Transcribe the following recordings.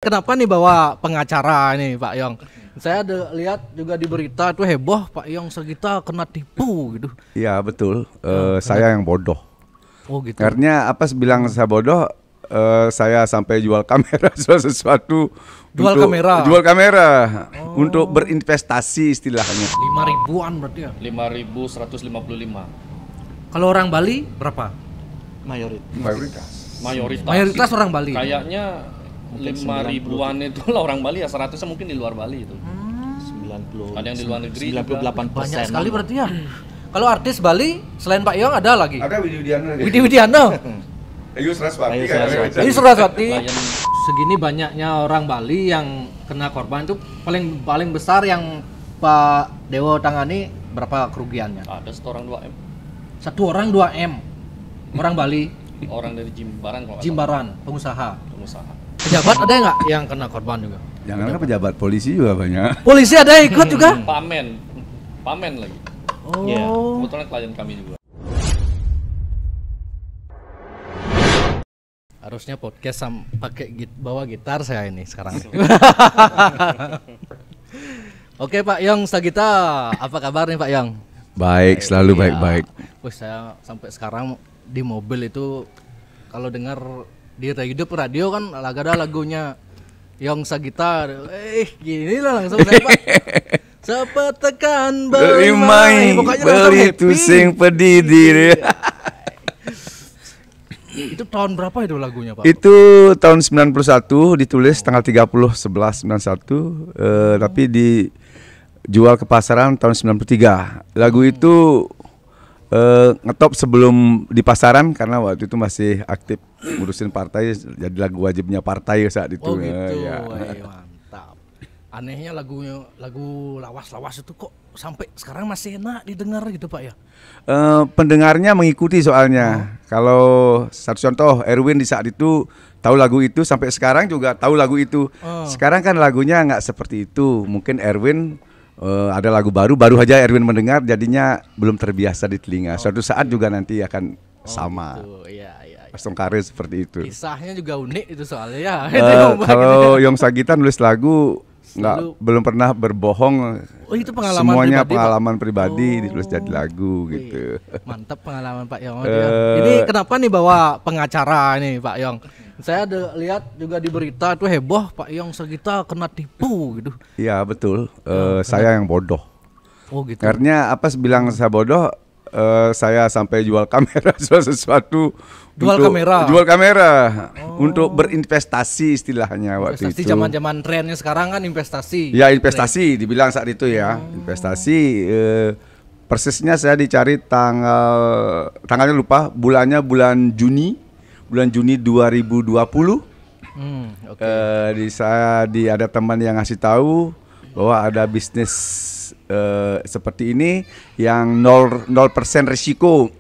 kenapa nih bawa pengacara nih Pak Yong? Saya ada lihat juga di berita itu heboh Pak Yong Sagita kena tipu gitu. Iya betul, saya yang bodoh. Oh gitu. Karena apa bilang saya bodoh, saya sampai jual kamera sesuatu. Jual kamera? Jual kamera untuk berinvestasi istilahnya. 5.000-an berarti ya? 5.155. Kalau orang Bali berapa? Mayoritas. Mayoritas orang Bali. Kayaknya 5.000-an itu lah orang Bali ya, 100-nya mungkin di luar Bali itu. 90. Ada yang di luar negeri 98%. Banyak sekali berarti ya. Kalau artis Bali selain Pak Yong ada lagi? Ada Widi Widiano. Widi Widiano. Ayu Saraswati. Ini Suraswati. Klien. Segini banyaknya orang Bali yang kena korban itu paling besar yang Pak Dewo tangani berapa kerugiannya? Ada seorang 2M. Satu orang 2M. Orang Bali, Orang dari Jimbaran kalau nggak salah. Jimbaran, pengusaha. Pengusaha. Pejabat ada nggak yang kena korban juga? Janganlah pejabat polisi juga banyak. Polisi ada yang ikut juga? Pamen lagi. Oh. Iya. Kebetulan klien kami juga. Harusnya podcast pakai bawa gitar saya ini sekarang. Oke Pak Yong Sagita, apa kabar nih Pak Yong? Baik, selalu Iya. baik-baik. Wih, saya sampai sekarang di mobil itu kalau dengar di radio kan ada lagunya Yong Sagita, gini lah langsung saya Pak. Sepetekan Berimai, pokoknya langsung beritu happy. sing pedidi. Itu tahun berapa itu lagunya Pak? Itu tahun 91 ditulis tanggal 30/11/91, tapi dijual ke pasaran tahun 93. Lagu itu ngetop sebelum di pasaran karena waktu itu masih aktif ngurusin partai, jadi lagu wajibnya partai saat itu. Oh gitu, Ya. mantap. Anehnya lagu lawas-lawas itu kok sampai sekarang masih enak didengar gitu Pak ya? Pendengarnya mengikuti soalnya. Kalau satu contoh Erwin di saat itu tahu lagu itu, sampai sekarang juga tahu lagu itu. Sekarang kan lagunya nggak seperti itu. Mungkin Erwin ada lagu baru aja Erwin mendengar, jadinya belum terbiasa di telinga. Suatu saat juga nanti akan sama. Gitu. Iya. Pastung Karir seperti itu. Kisahnya juga unik itu soalnya ya. Kalau Yong Sagita nulis lagu Selalu- belum pernah berbohong. Oh, itu pengalaman Semuanya pribadi, Pak? pengalaman pribadi Oh. ditulis jadi lagu gitu. Mantap pengalaman Pak Yong. Ini kenapa nih bawa pengacara nih Pak Yong? Saya ada lihat juga di berita itu heboh Pak Yong Sagita kena tipu gitu. Iya betul. Saya yang bodoh. Oh gitu. Karena apa bilang saya bodoh, saya sampai jual kamera sesuatu. Jual kamera? Untuk berinvestasi istilahnya waktu Investasi itu. zaman-zaman trennya sekarang kan investasi. Ya investasi dibilang saat itu ya. Investasi persisnya saya dicari tanggalnya lupa, bulannya bulan Juni 2020. Oke. Ada teman yang ngasih tahu bahwa ada bisnis seperti ini yang 0% risiko.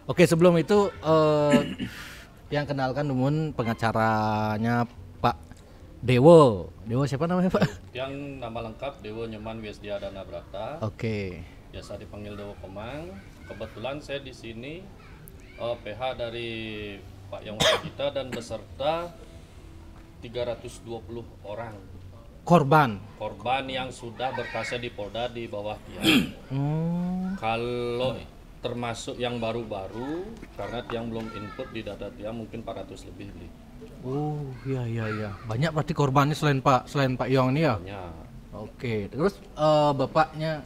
Oke, sebelum itu yang kenalkan Dumun pengacaranya Pak Dewo. Dewo siapa namanya Pak? Yang nama lengkap Dewo Nyoman Wiesdiadana Brata. Oke. Biasa dipanggil Dewo Komang. Kebetulan saya di sini PH dari Pak Yong Sagita dan beserta 320 orang Korban. yang sudah berkasnya di Polda di bawah dia. Kalau termasuk yang baru-baru, karena Tiang belum input di data Tiang mungkin 400 lebih nih. Oh, iya. Banyak berarti korbannya selain Pak Yong ini ya? Banyak. Oke, terus bapaknya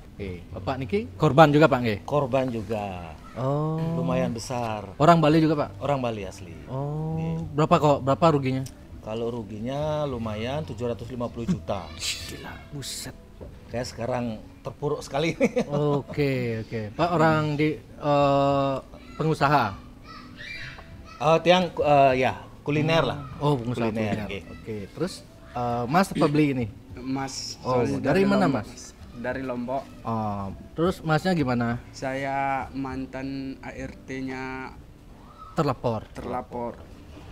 Bapak Niki korban juga Pak nggih? Korban juga. Oh. Lumayan besar. Orang Bali juga Pak? Orang Bali asli. Oh. Berapa ruginya? Kalau ruginya lumayan 750 juta. Gila, buset. Kayak sekarang terpuruk sekali. Oke. Pak orang di pengusaha. Tiang ya kuliner lah. Oh, pengusaha Kuliner, kuliner. oke. Oke, terus Mas apa beli ini? Mas, Oh, soalnya dari mana, Lombok. Mas? Dari Lombok. Oh, terus Masnya gimana? Saya mantan ART-nya Terlapor. terlapor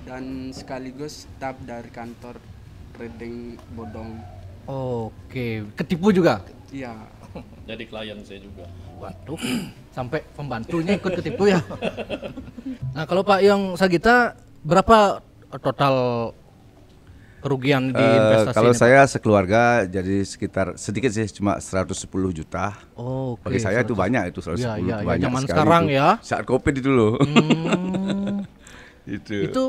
dan sekaligus staf dari kantor trading bodong. Oke, ketipu juga? Iya, Jadi klien saya juga. Waduh, sampai pembantunya ikut ketipu ya. Nah, kalau Pak Yong Sagita berapa total kerugian di investasi kalau ini, Pak? saya sekeluarga jadi sekitar sedikit sih cuma 110 juta. Oh, oke. Bagi saya itu banyak itu 110 Iya, iya, itu banyak zaman sekali sekarang itu. ya. Saat Covid itu loh. Itu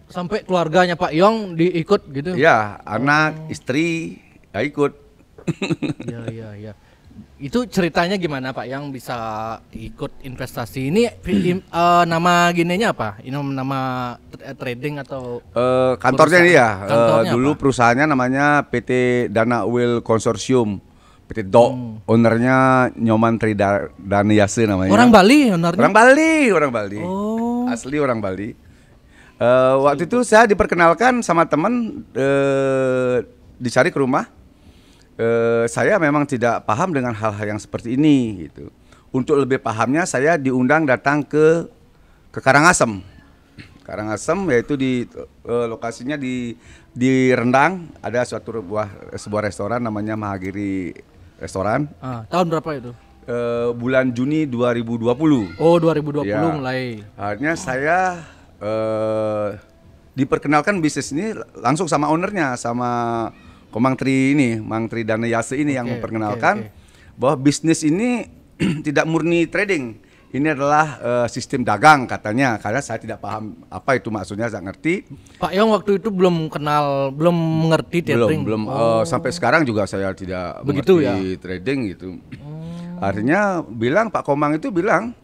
sampai keluarganya Pak Yong diikut gitu. Iya, anak, istri ya ikut. Iya, iya, iya. Itu ceritanya gimana Pak yang bisa ikut investasi ini? Nama gininya apa? Ini nama trading atau Kantornya ini ya, Kantornya dulu apa? perusahaannya namanya PT Dana Oil Consortium, PT DO, ownernya Nyoman Tridaniase namanya. orang Bali ownernya? Orang Bali, Oh. asli orang Bali. Waktu itu saya diperkenalkan sama teman, dicari ke rumah. Saya memang tidak paham dengan hal-hal yang seperti ini gitu. Untuk lebih pahamnya saya diundang datang ke Karangasem. Karangasem yaitu di lokasinya di Rendang ada sebuah restoran namanya Mahagiri Restoran. Tahun berapa itu? Bulan Juni 2020. Oh, 2020 Ya. mulai. Akhirnya saya diperkenalkan bisnis ini langsung sama ownernya, sama Komang Tri ini, Mang Tri Danayase ini yang Oke, memperkenalkan oke. bahwa bisnis ini tidak murni trading. Ini adalah sistem dagang katanya, karena saya tidak paham apa itu maksudnya, saya ngerti. Pak Yong waktu itu belum mengerti trading. Belum sampai sekarang juga saya tidak Begitu mengerti trading gitu. Artinya bilang Pak Komang itu bilang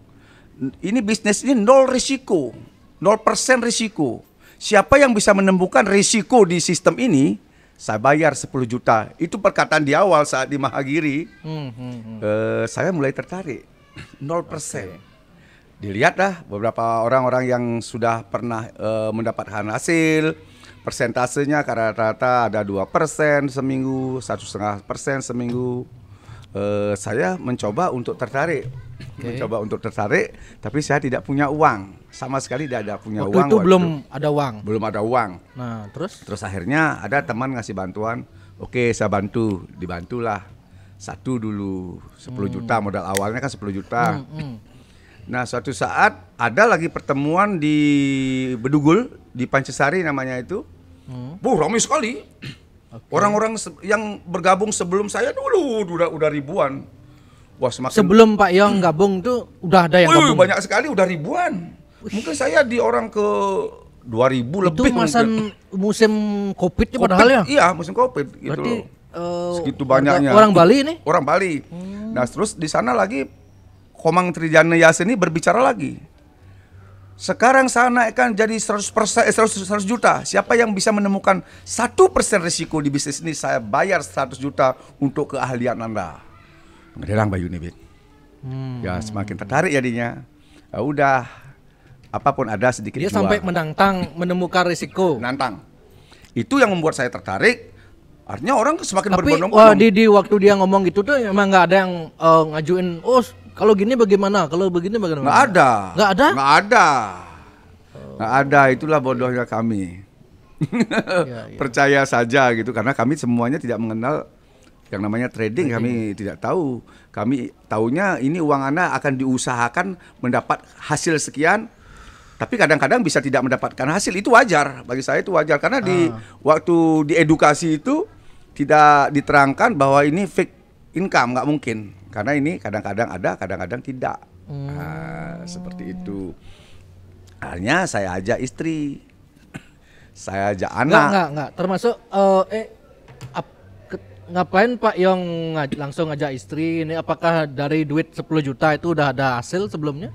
ini bisnis ini nol risiko, 0% risiko. Siapa yang bisa menemukan risiko di sistem ini, saya bayar 10 juta. Itu perkataan di awal saat di Mahagiri. Saya mulai tertarik. 0%. Dilihatlah beberapa orang-orang yang sudah pernah mendapatkan hasil. Persentasenya rata-rata ada 2% seminggu, 1,5% seminggu. Saya mencoba untuk tertarik. Mencoba untuk tertarik, tapi saya tidak punya uang. Sama sekali tidak ada punya Waktu uang. itu belum ada uang. Belum ada uang. Nah, terus? Terus akhirnya ada teman ngasih bantuan. Oke, saya bantu. Dibantulah. Satu dulu 10 juta, modal awalnya kan 10 juta. Nah, suatu saat ada lagi pertemuan di Bedugul, di Pancasari namanya itu. Ramai sekali. Orang-orang yang bergabung sebelum saya dulu udah ribuan. Wah, semakin Sebelum Pak Yong gabung tuh udah ada yang Wih, gabung. banyak sekali, udah ribuan. Mungkin saya di orang ke 2000 Itu lebih masa mungkin. musim Covid-nya Covid, padahal ya. Iya, musim Covid gitu Berarti loh. Segitu banyaknya. orang Bali ini? Orang Bali. Nah, terus di sana lagi Komang Tridaniase ini berbicara lagi. Sekarang saya naikkan jadi 100 juta. Siapa yang bisa menemukan 1% risiko di bisnis ini, saya bayar 100 juta untuk keahlian Anda. Ngedelang Bayu nih, Ya, semakin tertarik jadinya. Ya udah, apapun ada sedikit Dia jual. sampai menantang menemukan risiko. Nantang. Itu yang membuat saya tertarik. Artinya orang semakin Tapi berbondong-bondong. di waktu dia ngomong gitu tuh emang nggak ada yang ngajuin. Oh, kalau gini bagaimana? Kalau begini bagaimana? Nggak ada. Nggak ada? Nggak ada. Nggak ada. Itulah bodohnya kami. Iya. Percaya saja gitu, karena kami semuanya tidak mengenal yang namanya trading. Kami tidak tahu. Kami taunya ini uang Anda akan diusahakan mendapat hasil sekian, tapi kadang-kadang bisa tidak mendapatkan hasil. Itu wajar, bagi saya itu wajar, karena di waktu di edukasi itu tidak diterangkan bahwa ini fake income, nggak mungkin, karena ini kadang-kadang ada, kadang-kadang tidak. Seperti itu. Akhirnya saya ajak istri, saya ajak anak. Enggak. Termasuk ngapain Pak Yong langsung ngajak istri ini? Apakah dari duit 10 juta itu udah ada hasil sebelumnya?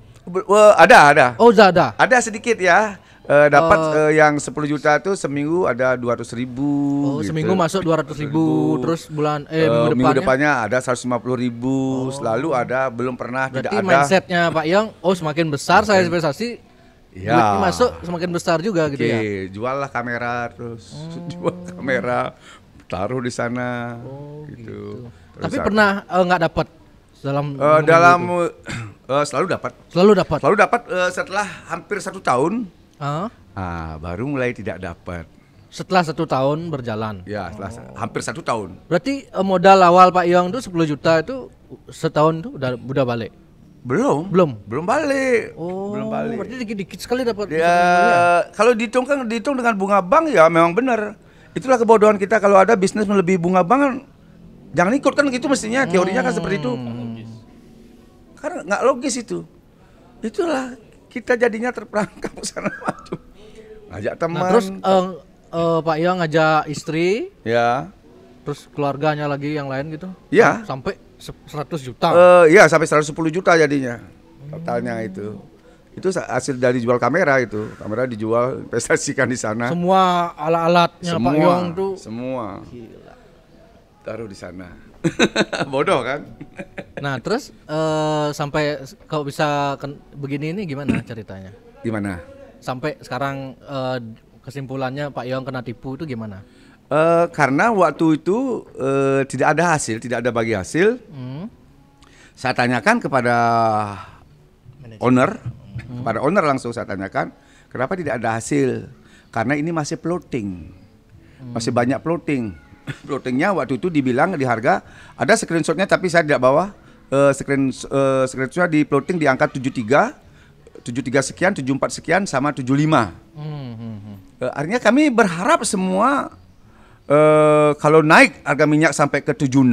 Ada. Oh, udah ada. Ada sedikit ya. Dapat yang 10 juta itu seminggu ada 200.000. Oh, gitu. seminggu masuk 200.000, terus minggu depannya ada 150.000, selalu ada, belum pernah berarti tidak ada. mindsetnya Pak Yong, semakin besar saya investasi, Ya. duitnya masuk semakin besar juga gitu ya. Juallah kamera terus, jual kamera, taruh di sana, gitu. Terus Tapi pernah nggak dapat dalam selalu dapat. selalu dapat. Selalu dapat setelah hampir 1 tahun. Ah, Baru mulai tidak dapat. setelah 1 tahun berjalan. Ya, setelah hampir 1 tahun. Berarti modal awal Pak Yong itu 10 juta itu setahun itu udah balik. Belum. Belum balik. Oh, Belum balik. berarti dikit-dikit sekali dapat. Ya, kalau dihitung dengan bunga bank ya memang benar. Itulah kebodohan kita kalau ada bisnis melebihi bunga bank kan, jangan ikut kan gitu mestinya, teorinya kan seperti itu. Karena nggak logis itu. Itulah kita jadinya terperangkap sana macam. Ngajak teman. Nah, terus Pak Yang ngajak istri, ya. terus keluarganya lagi yang lain gitu. Ya. Sampai 100 juta. Ya sampai 110 juta jadinya totalnya itu. Itu hasil dari jual kamera itu. Kamera dijual, investasikan di sana. Semua alat-alatnya Pak Yong tuh. Semua. Taruh di sana. Bodoh kan? Nah, terus sampai kalau bisa begini ini gimana ceritanya? Gimana? Sampai sekarang kesimpulannya Pak Yong kena tipu itu gimana? Karena waktu itu tidak ada hasil, tidak ada bagi hasil. Saya tanyakan kepada owner, kepada owner langsung saya tanyakan, kenapa tidak ada hasil? Karena ini masih floating, masih banyak floating. Floatingnya waktu itu dibilang di harga, ada screenshotnya tapi saya tidak bawa. Screenshotnya di floating di angka 73 sekian, 74 sekian, sama 75. Artinya kami berharap semua kalau naik harga minyak sampai ke 76,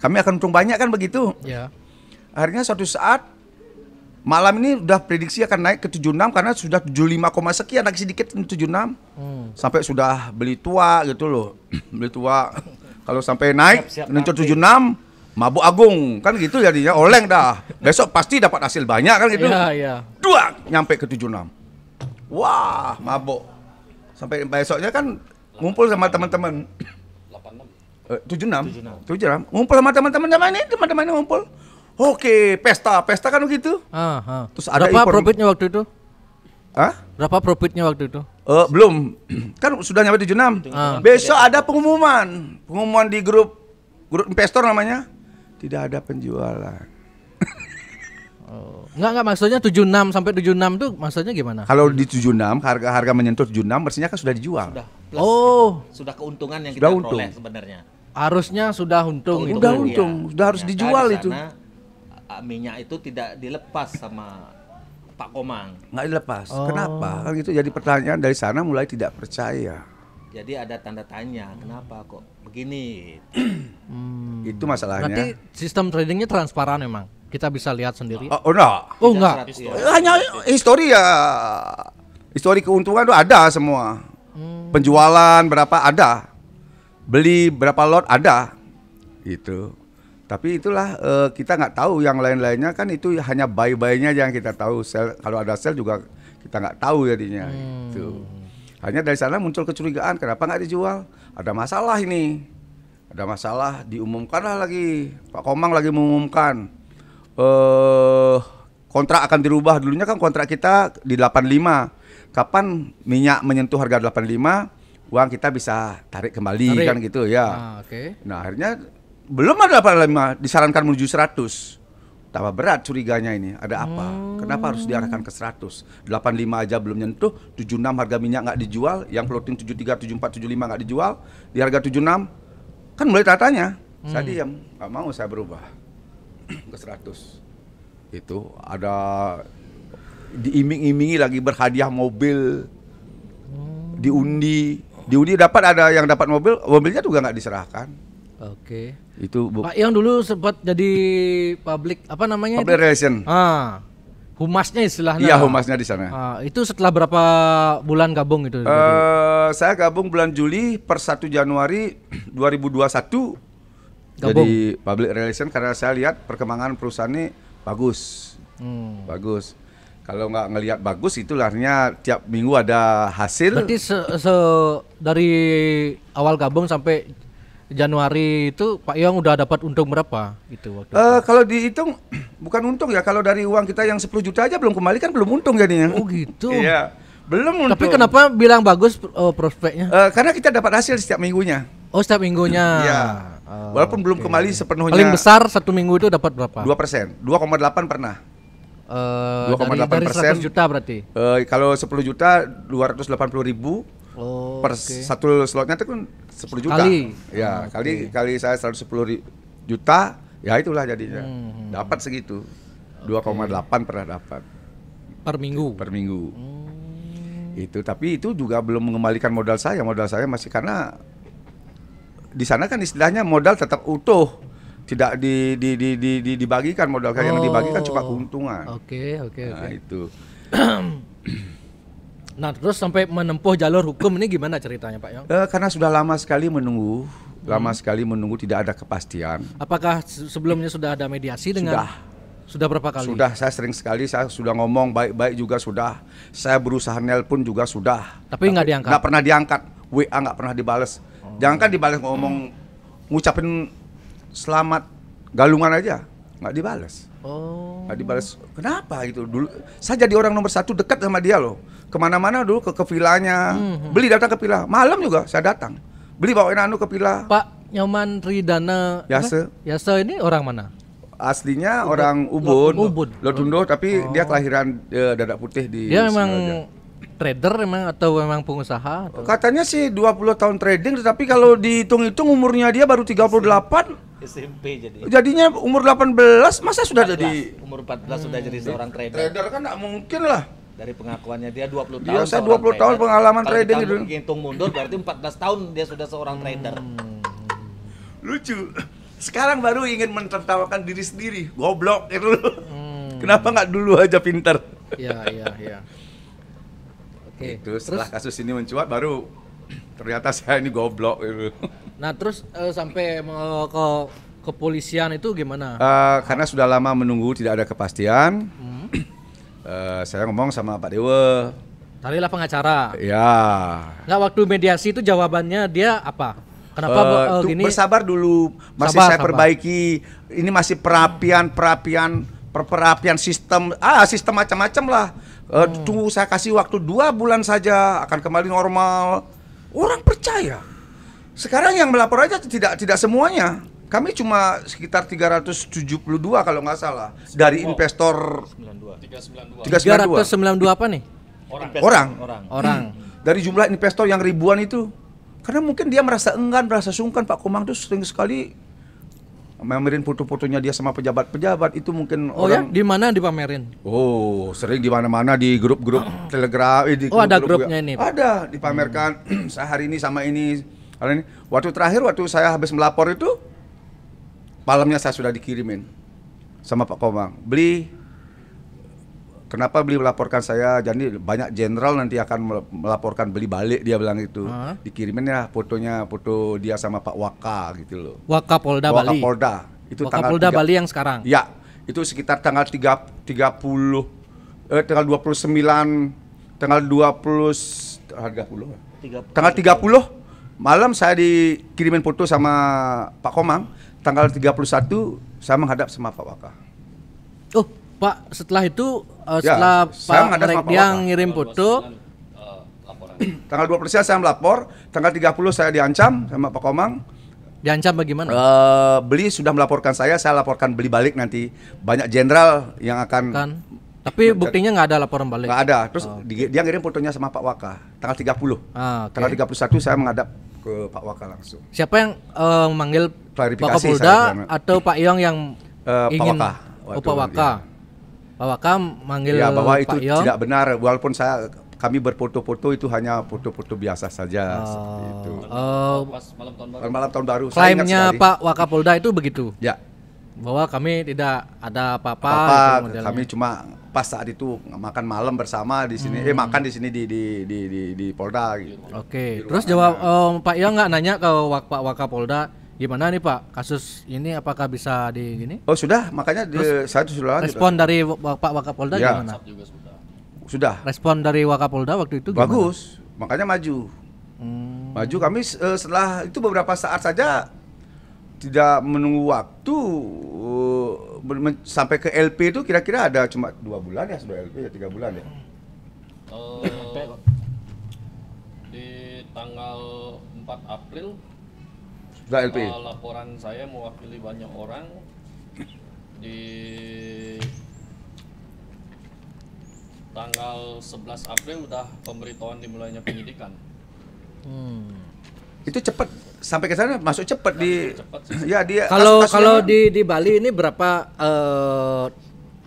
kami akan untung banyak kan begitu. Ya. Akhirnya suatu saat malam ini udah prediksi akan naik ke 76 karena sudah 75, sekian, lagi sedikit 76. Sampai sudah beli tua gitu loh. Beli tua. Kalau sampai naik menuju 76, mabuk agung kan gitu jadinya, oleng dah. Besok pasti dapat hasil banyak kan gitu. Iya. Dua nyampe ke 76. Wah, mabuk. Sampai besoknya kan ngumpul sama teman-teman. 76. Ngumpul sama teman-teman ini ngumpul. Oke, pesta kan begitu. Terus ada berapa profitnya waktu itu? Berapa profitnya waktu itu? Belum. Kan sudah nyampe 76. Besok ada pengumuman di grup investor namanya. Tidak ada penjualan. Enggak maksudnya 76 sampai 76 tuh maksudnya gimana? Kalau di 76 harga menyentuh 76 mestinya kan sudah dijual. Sudah keuntungan yang Sudah kita untung. peroleh sebenarnya. Harusnya sudah untung itu. Sudah harus dijual itu. Minyak itu tidak dilepas sama Pak Komang. Nggak dilepas. Kenapa? Kan itu jadi pertanyaan dari sana, mulai tidak percaya. Jadi ada tanda tanya, kenapa kok begini? Itu masalahnya. Berarti sistem tradingnya transparan memang. Kita bisa lihat sendiri. Enggak. Oh enggak. Hanya histori ya. Histori keuntungan itu ada semua. Penjualan berapa ada. Beli berapa lot ada. Gitu. Tapi itulah kita nggak tahu yang lain-lainnya kan, itu hanya buy-buy-nya yang kita tahu. Kalau ada sell juga kita nggak tahu jadinya. Gitu. Hanya dari sana muncul kecurigaan, kenapa nggak dijual? Ada masalah ini. Ada masalah, diumumkanlah lagi. Pak Komang lagi mengumumkan kontrak akan dirubah. Dulunya kan kontrak kita di 85. Kapan minyak menyentuh harga 85, uang kita bisa tarik kembali kan gitu ya. Nah, akhirnya belum ada 85, disarankan menuju 100. Tambah berat curiganya ini, ada apa? Kenapa harus diarahkan ke 100? 85 aja belum nyentuh, 76 harga minyak nggak dijual, yang floating 73, 74, 75 nggak dijual, di harga 76, kan mulai tanya. Saya diam, nggak mau saya berubah ke 100. Itu ada diiming-imingi lagi berhadiah mobil, diundi dapat, ada yang dapat mobilnya juga nggak diserahkan. Itu Pak Yang dulu sempat jadi public relation. Humasnya istilahnya. Iya, humasnya di sana. Itu setelah berapa bulan gabung itu? Saya gabung bulan Juli, per 1 Januari 2021 gabung. Jadi public relation, karena saya lihat perkembangan perusahaan ini bagus. Bagus. Kalau nggak ngelihat bagus, itu artinya tiap minggu ada hasil. Berarti dari awal gabung sampai Januari itu Pak Yong udah dapat untung berapa itu waktu itu? Kalau dihitung bukan untung ya, kalau dari uang kita yang 10 juta aja belum kembali kan belum untung jadinya. Oh gitu. Iya, belum untung. Tapi kenapa bilang bagus prospeknya? Karena kita dapat hasil setiap minggunya. Oh, setiap minggunya. Iya. Walaupun belum kembali sepenuhnya. Paling besar satu minggu itu dapat berapa? 2%, 2,8 pernah. 2,8%. Dari 100 juta berarti? Kalau 10 juta 280.000. Per satu slotnya itu kan 10 juta. Kali saya 110 juta, ya itulah jadinya. Dapat segitu. 2,8 pernah dapat per minggu. per minggu. Itu tapi itu juga belum mengembalikan modal saya. Modal saya masih karena di sana kan istilahnya modal tetap utuh. Tidak dibagikan modal yang dibagikan cuma keuntungan. Oke. Nah, itu. Nah, terus sampai menempuh jalur hukum ini gimana ceritanya, Pak Yong? Karena sudah lama sekali menunggu, tidak ada kepastian. Apakah sebelumnya sudah ada mediasi dengan? Sudah berapa kali? Sudah, saya sering sekali, saya sudah ngomong baik-baik juga sudah. Saya berusaha nelpon juga sudah. Tapi nggak diangkat? Nggak pernah diangkat, WA nggak pernah dibales. Jangan kan dibales ngomong, ngucapin selamat, galungan aja, nggak dibales. Nggak dibales, kenapa gitu? Dulu saya jadi orang nomor 1 dekat sama dia loh. Kemana-mana dulu ke vilanya, beli datang ke villa, malam juga saya datang. Beli bawain ke villa. Pak Nyoman Ridana Yase. Yase ini orang mana? Aslinya orang Ubud, Oh. Lotundo, tapi dia kelahiran Dadak Putih di Dia memang Singaraja. trader atau memang pengusaha? Atau? Katanya sih 20 tahun trading, tetapi kalau dihitung-hitung umurnya dia baru 38. SMP jadi. Jadinya umur 18, masa sudah 14. jadi Umur 14 sudah jadi seorang trader. trader kan nggak mungkin lah. Dari pengakuannya dia 20 tahun. Dia saya seorang 20 tahun trader. pengalaman Kalau trading kita itu. hitung mundur berarti 14 tahun dia sudah seorang trader. Lucu. Sekarang baru ingin mentertawakan diri sendiri, goblok itu. Kenapa nggak dulu aja pintar? Iya. Oke. Itu setelah kasus ini mencuat baru ternyata saya ini goblok itu. Nah, terus sampai ke kepolisian itu gimana? Karena sudah lama menunggu tidak ada kepastian. Saya ngomong sama Pak Dewa. Carilah pengacara. Ya. Nggak, waktu mediasi itu jawabannya dia apa? Kenapa gini? Bersabar dulu, masih Sabar. saya perbaiki. Ini masih perapian sistem, sistem macam-macam lah. Tunggu saya kasih waktu 2 bulan saja akan kembali normal. Orang percaya. Sekarang yang melapor aja tidak semuanya. Kami cuma sekitar 372 kalau nggak salah dari investor 392. 392 apa nih? Orang. Dari jumlah investor yang ribuan itu. Karena mungkin dia merasa enggan, merasa sungkan. Pak Komang tuh sering sekali mamerin foto-fotonya dia sama pejabat-pejabat. Itu mungkin Ya, di mana dipamerin? Sering di mana-mana di grup-grup Telegram. Di ada grup-grup grupnya ini, Pak? Ada, dipamerkan. Saya hari ini sama ini. Hari ini. Waktu saya habis melapor itu, malamnya saya sudah dikirimin sama Pak Komang. Kenapa beli melaporkan saya? Jadi banyak jenderal nanti akan melaporkan beli balik, dia bilang itu. Dikirimin ya foto dia sama Pak Waka gitu loh. Wakapolda Bali. Wakapolda. Itu Wakapolda Bali yang sekarang. Ya, itu sekitar tanggal 29 tanggal 30 malam saya dikirimin foto sama Pak Komang. Tanggal 31 saya menghadap sama Pak Waka. Oh, Pak, setelah itu setelah saya Pak menghadap sama Rek Pak dia Waka. ngirim foto, laporan. Tanggal 20 saya melapor, tanggal 30 saya diancam sama Pak Komang. diancam bagaimana? Beli sudah melaporkan saya laporkan beli balik nanti. Banyak jenderal yang akan Kan. Tapi buktinya nggak ada laporan balik. nggak ada. Terus dia ngirim fotonya sama Pak Waka tanggal 30. Oke. Tanggal 31 saya menghadap ke Pak Waka langsung. Siapa yang manggil Klarifikasi Wakapolda saya, karena- atau Pak Yong yang Pak ingin Waka. Pak Waka? Pak Waka manggil Ya bahwa itu Pak Yong. tidak benar, walaupun kami berfoto-foto itu hanya foto-foto biasa saja seperti itu. Pas malam tahun baru. Malam tahun baru. Saya ingat Klaimnya sekali. Pak Wakapolda itu begitu, Ya. bahwa kami tidak ada apa-apa. Apa gitu modelnya. kami cuma pas saat itu makan malam bersama di sini, makan di sini di Polda gitu. Oke, Di terus ruangan. jawab Pak Yong nggak nanya ke Pak Wakapolda gimana nih Pak kasus ini apakah bisa di gini? Oh sudah, makanya saya sudah lanjut. Respon dari Pak Wakapolda Ya. gimana? juga sudah. Sudah. Respon dari Wakapolda waktu itu gimana? Bagus, makanya maju. Maju kami setelah itu beberapa saat saja tidak menunggu waktu sampai ke LP itu kira-kira ada cuma 2 bulan ya, sudah LP ya 3 bulan ya. Di tanggal 4 April Sudah LP. laporan saya mewakili banyak orang. Di tanggal 11 April udah pemberitahuan dimulainya penyidikan. Itu cepat sampai ke sana masuk cepat di cepat ya dia Kalau kasus-kasusnya kalau kan- di Bali ini berapa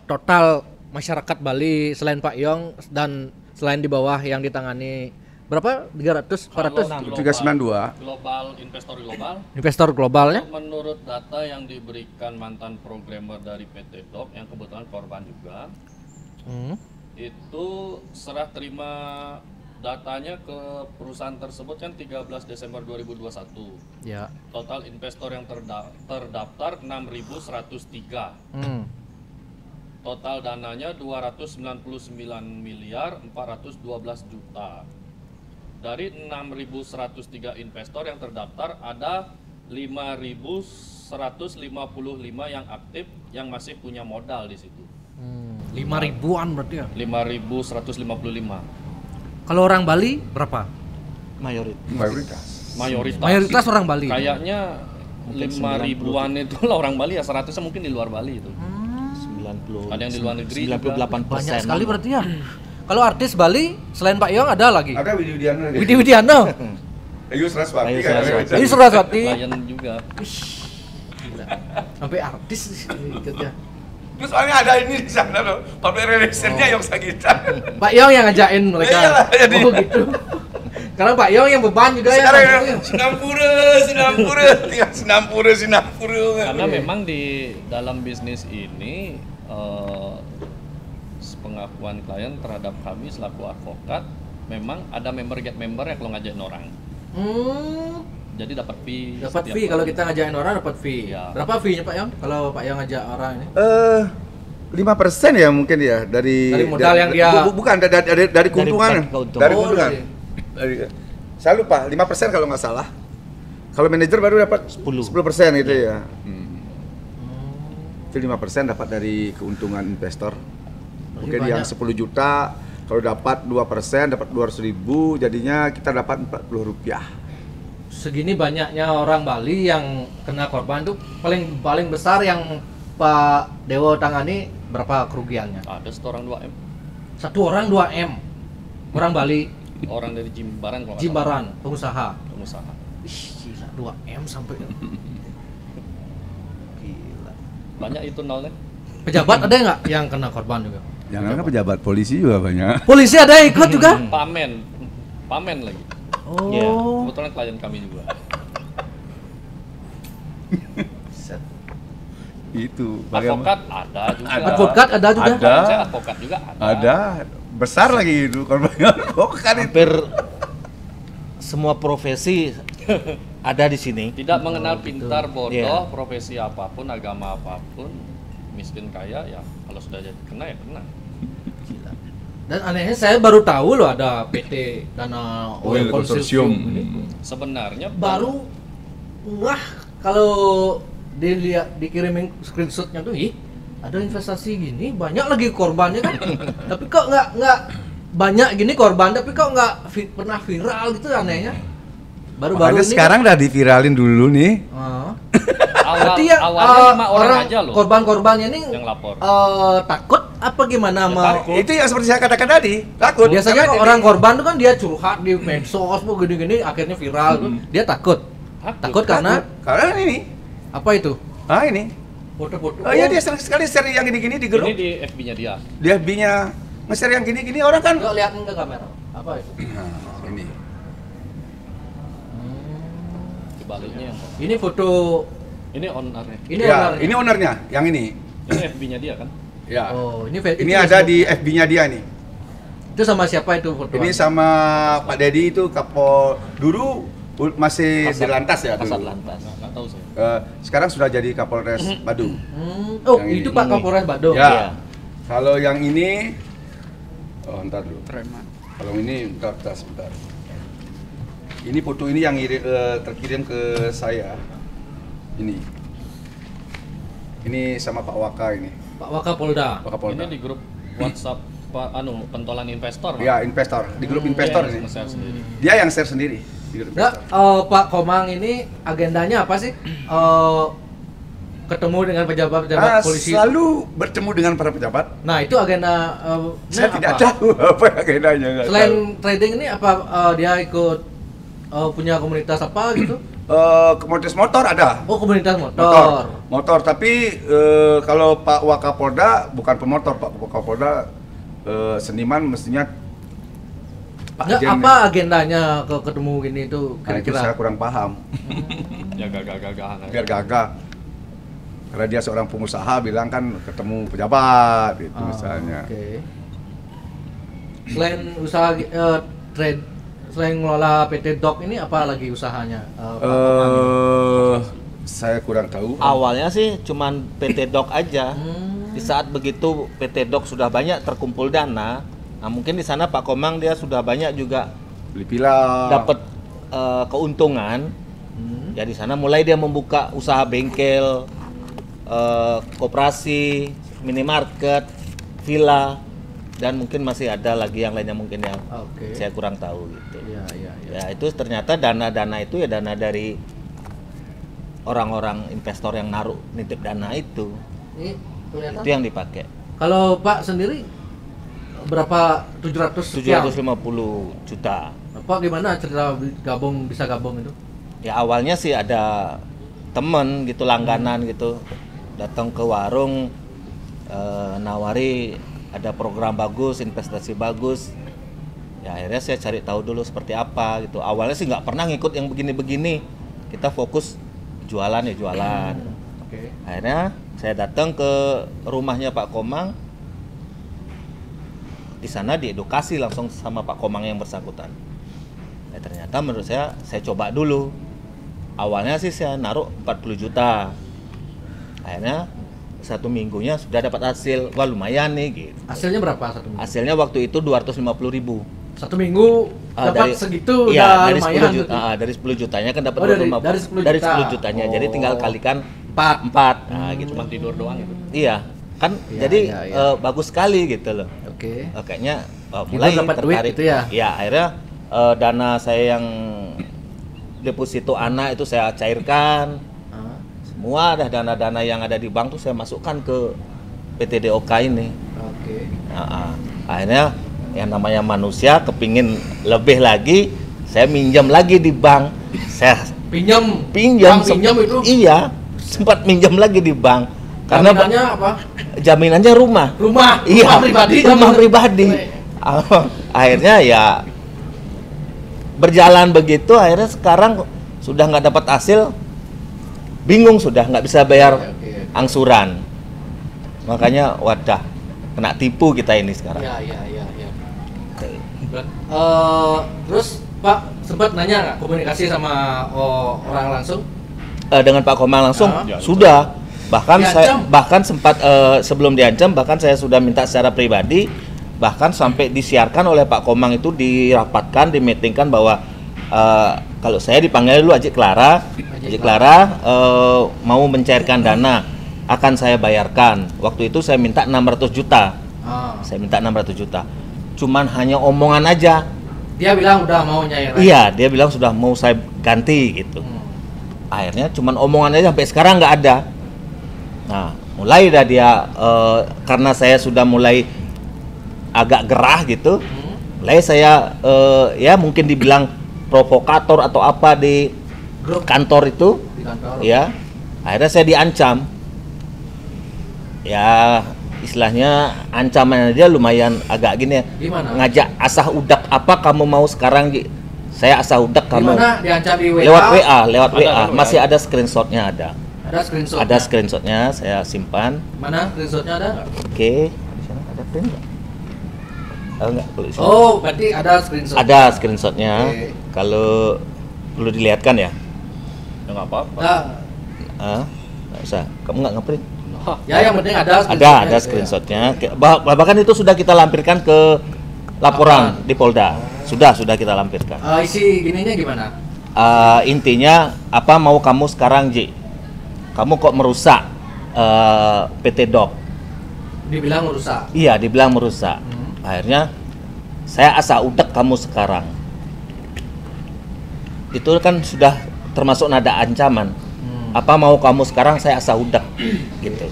total masyarakat Bali selain Pak Yong dan selain di bawah yang ditangani berapa? 300, 400 392. Global investor global. investor globalnya? Menurut data yang diberikan mantan programmer dari PT Dok yang kebetulan korban juga, itu serah terima datanya ke perusahaan tersebut kan 13 Desember 2021. Ya. Total investor yang terdaftar 6.103. Total dananya 299 miliar 412 juta. Dari 6.103 investor yang terdaftar ada 5.155 yang aktif yang masih punya modal di situ. 5.000-an berarti ya? 5.155. Kalau orang Bali berapa? Mayoritas. Mayoritas orang Bali. Kayaknya 5.000-an itu lah orang Bali ya, 100-nya mungkin di luar Bali itu. 90. Ada yang di luar negeri 98%. Banyak sekali berarti ya. Kalau artis Bali selain Pak Yong ada lagi? Ada Widi Widiana. Widi Widiano. Ayu Saraswati Ayu kan. Saraswati. Ini Suraswati. Lion juga. Sampai artis ikutnya. Terus soalnya ada ini di sana loh, public relationnya Yong Sagita. Pak Yong yang ngajain mereka. Iyalah, jadi. Oh gitu. Karena Pak Yong yang beban juga Sekarang ya. Sinampura. Karena memang di dalam bisnis ini pengakuan klien terhadap kami selaku advokat memang ada member get member ya kalau ngajakin orang. Jadi dapat fee. Dapat setiap fee kalau orang. kita ngajakin orang dapat fee. Ya. Berapa fee-nya Pak Yong? Kalau Pak Yong ngajak orang ini? 5% ya mungkin ya dari modal yang dia bukan dari keuntungan. keuntungan. Dari Oh, keuntungan. Saya lupa 5% kalau nggak salah. Kalau manajer baru dapat 10% gitu ya. Itu 5% dapat dari keuntungan investor. Mungkin banyak. yang 10 juta kalau dapat 2% dapat 200.000 jadinya kita dapat Rp40. segini banyaknya orang Bali yang kena korban tuh paling besar yang Pak Dewo tangani berapa kerugiannya? Ada satu orang 2M. Satu orang 2M. Orang Bali, Orang dari Jimbaran kalau nggak Jimbaran, pengusaha. salah. Pengusaha. Ih, gila 2M sampai. Gila. Banyak itu nolnya. Pejabat ada nggak yang kena korban juga? Jangan pejabat polisi juga banyak. Polisi ada yang ikut juga? Pamen lagi. Oh. Iya. Kebetulan klien kami juga. Itu Advokat ada juga. Advokat ada juga? Ada. Saya advokat juga ada. Ada besar lagi itu korbannya advokat itu. Hampir semua profesi ada di sini. Tidak mengenal pintar, bodoh, Iya. profesi apapun, agama apapun, miskin kaya ya kalau sudah jadi kena ya kena. Dan anehnya saya baru tahu loh ada PT Dana Oil Consortium ini. Sebenarnya Baru wah kalau dilihat dikirimin screenshotnya tuh, ih ada investasi gini banyak lagi korbannya kan. Tapi kok nggak banyak gini korban tapi kok nggak pernah viral gitu anehnya. Baru-baru Makanya ini sekarang udah diviralin dulu nih. Berarti ya awalnya 5 orang aja loh korban-korbannya ini yang lapor. takut apa gimana sama takut. Itu yang seperti saya katakan tadi, takut. biasanya Karena kalau orang korban tuh kan dia curhat di medsos mau gini-gini akhirnya viral tuh dia takut karena karena ini, apa itu ini. foto-foto. Oh iya dia sering sekali share yang gini-gini di grup. Ini di FB-nya dia. Dia FB-nya nge-share yang gini-gini orang kan. Nggak liatin ke kamera apa itu Nah, ini. Dibaliknya yang ini foto ini ownernya. ini Ya, ownernya. ini ownernya, yang ini. Ini FB-nya dia kan. Ya. Oh ini Ini ada di FB-nya dia nih. itu sama siapa itu foto Ini sama Pak Dedi itu Kapol dulu masih di lantas ya Kasat dulu. Lantas. Nggak tahu sih. Sekarang sudah jadi Kapolres Badung. oh Yang itu ini. Pak Kapolres Badung Ya. Iya. Kalau yang ini, ntar dulu. Preman. Kalau ini bentar, sebentar. Ini foto ini yang terkirim ke saya. Ini sama Pak Waka ini. Pak Wakapolda. Pak Kapolda. Ini di grup WhatsApp pentolan investor. Ya, investor. Di grup investor Dia ini. yang nge-share sendiri. Dia yang share sendiri. Di grup Nah, investor. Pak Komang ini agendanya apa sih? Ketemu dengan pejabat-pejabat polisi. Selalu bertemu dengan para pejabat. Nah, itu agenda Saya tidak tahu apa agendanya. nggak Selain tahu. trading ini apa dia ikut punya komunitas apa gitu? Komunitas motor ada. Oh, komunitas motor. Motor. Tapi kalau Pak Wakapolda bukan pemotor, Pak Wakapolda seniman mestinya. Nggak, apa agendanya ke ketemu gini itu Nah, itu kira-kira? saya kurang paham. Ya gagah-gagahan aja. Biar gagah. Karena dia seorang pengusaha bilang kan ketemu pejabat gitu misalnya. Oke. Selain usaha trade, selain ngelola PT Doc ini apa lagi usahanya? Pak Komang? Saya kurang tahu. Awalnya sih cuman PT Doc aja. Hmm. Di saat begitu PT Doc sudah banyak terkumpul dana, nah mungkin di sana Pak Komang dia sudah banyak juga Beli pila. dapat keuntungan. Ya di sana mulai dia membuka usaha bengkel, koperasi, minimarket, villa, dan mungkin masih ada lagi yang lainnya mungkin yang Oke. saya kurang tahu gitu. Iya, iya, iya. Ya itu ternyata dana-dana itu ya dana dari orang-orang investor yang naruh nitip dana itu. Ini kelihatan. Itu yang dipakai. Kalau Pak sendiri berapa 700 sekian? 750 juta. Apa gimana cerita bisa gabung itu? Ya awalnya sih ada temen gitu langganan gitu datang ke warung nawari ada program bagus, investasi bagus. Ya akhirnya saya cari tahu dulu seperti apa gitu. Awalnya sih nggak pernah ngikut yang begini-begini. Kita fokus jualan ya jualan. Oke. Akhirnya saya datang ke rumahnya Pak Komang. Di sana diedukasi langsung sama Pak Komang yang bersangkutan. Ya, ternyata menurut saya coba dulu. Awalnya sih saya naruh 40 juta. Akhirnya 1 minggunya sudah dapat hasil. Wah lumayan nih gitu. Hasilnya berapa satu minggu? Hasilnya waktu itu 250.000. 1 minggu dapat segitu udah dari lumayan. 10 juta, dari 10 jutanya kan dapat Oh, dari 10 dari juta. 10 jutanya. Jadi tinggal kalikan 4. 4. Nah, gitu. Cuma tidur doang itu. Iya, kan Iya, jadi iya, iya. bagus sekali gitu loh. Oke. Kayaknya Kita mulai dapat duit tertarik. gitu ya? Iya, akhirnya dana saya yang deposito anak itu saya cairkan. Ah, Semua dah dana-dana yang ada di bank tuh saya masukkan ke PT DOK ini. Oke. Akhirnya yang namanya manusia kepingin lebih lagi, saya minjam lagi di bank. Saya Pinjam. pinjam, Bang, pinjam itu. iya, sempat minjam lagi di bank. Karena Jaminannya apa? jaminannya rumah. Rumah. Iya, Rumah pribadi. rumah pribadi. Akhirnya ya berjalan begitu, akhirnya sekarang sudah nggak dapat hasil, bingung sudah nggak bisa bayar Oke. angsuran. Makanya wadah, kena tipu kita ini sekarang. Iya, iya, iya, iya. Terus Pak sempat nanya nggak komunikasi sama orang langsung? Dengan Pak Komang langsung Ya, sudah. Bahkan saya Diancam? bahkan sempat sebelum diancam bahkan saya sudah minta secara pribadi, bahkan sampai disiarkan oleh Pak Komang itu dirapatkan, dimeetingkan bahwa kalau saya dipanggil dulu Haji Clara mau mencairkan dana akan saya bayarkan. Waktu itu saya minta 600 juta. Saya minta 600 juta. Cuman hanya omongan aja. Dia bilang udah mau nyair. Iya, dia bilang sudah mau saya ganti gitu. Akhirnya cuman omongan aja sampai sekarang nggak ada. Nah, mulai dah dia karena saya sudah mulai agak gerah gitu. Mulai saya ya mungkin dibilang provokator atau apa di Grup kantor itu. di kantor. Ya. Akhirnya saya diancam. Ya, istilahnya ancamannya dia lumayan agak gini ya. Gimana? Ngajak asah udak apa kamu mau sekarang Ji? Saya asah udak kamu. Gimana diancam di WA? Lewat WA, lewat Ada, WA. kan, Masih WA. ada screenshotnya ada. Ada screenshot. Ada screenshotnya saya simpan. Mana screenshotnya ada? Oke. Di sana ada print nggak? Enggak, kalau di sana. Oh, berarti ada screenshot. Ada screenshotnya. Oke. Kalau perlu dilihatkan ya. Ya nggak apa-apa. Nah, Nggak usah. Kamu nggak nge-print? ya yang penting ada Ada gitu ya. screenshotnya. Bahkan itu sudah kita lampirkan ke laporan di Polda. Sudah kita lampirkan. Isi gininya gimana? Intinya apa mau kamu sekarang Ji? Kamu kok merusak PT Doc? Dibilang rusak. Iya, dibilang merusak. Akhirnya saya asa udak kamu sekarang. Itu kan sudah termasuk nada ancaman. Apa mau kamu sekarang saya asa udak gitu.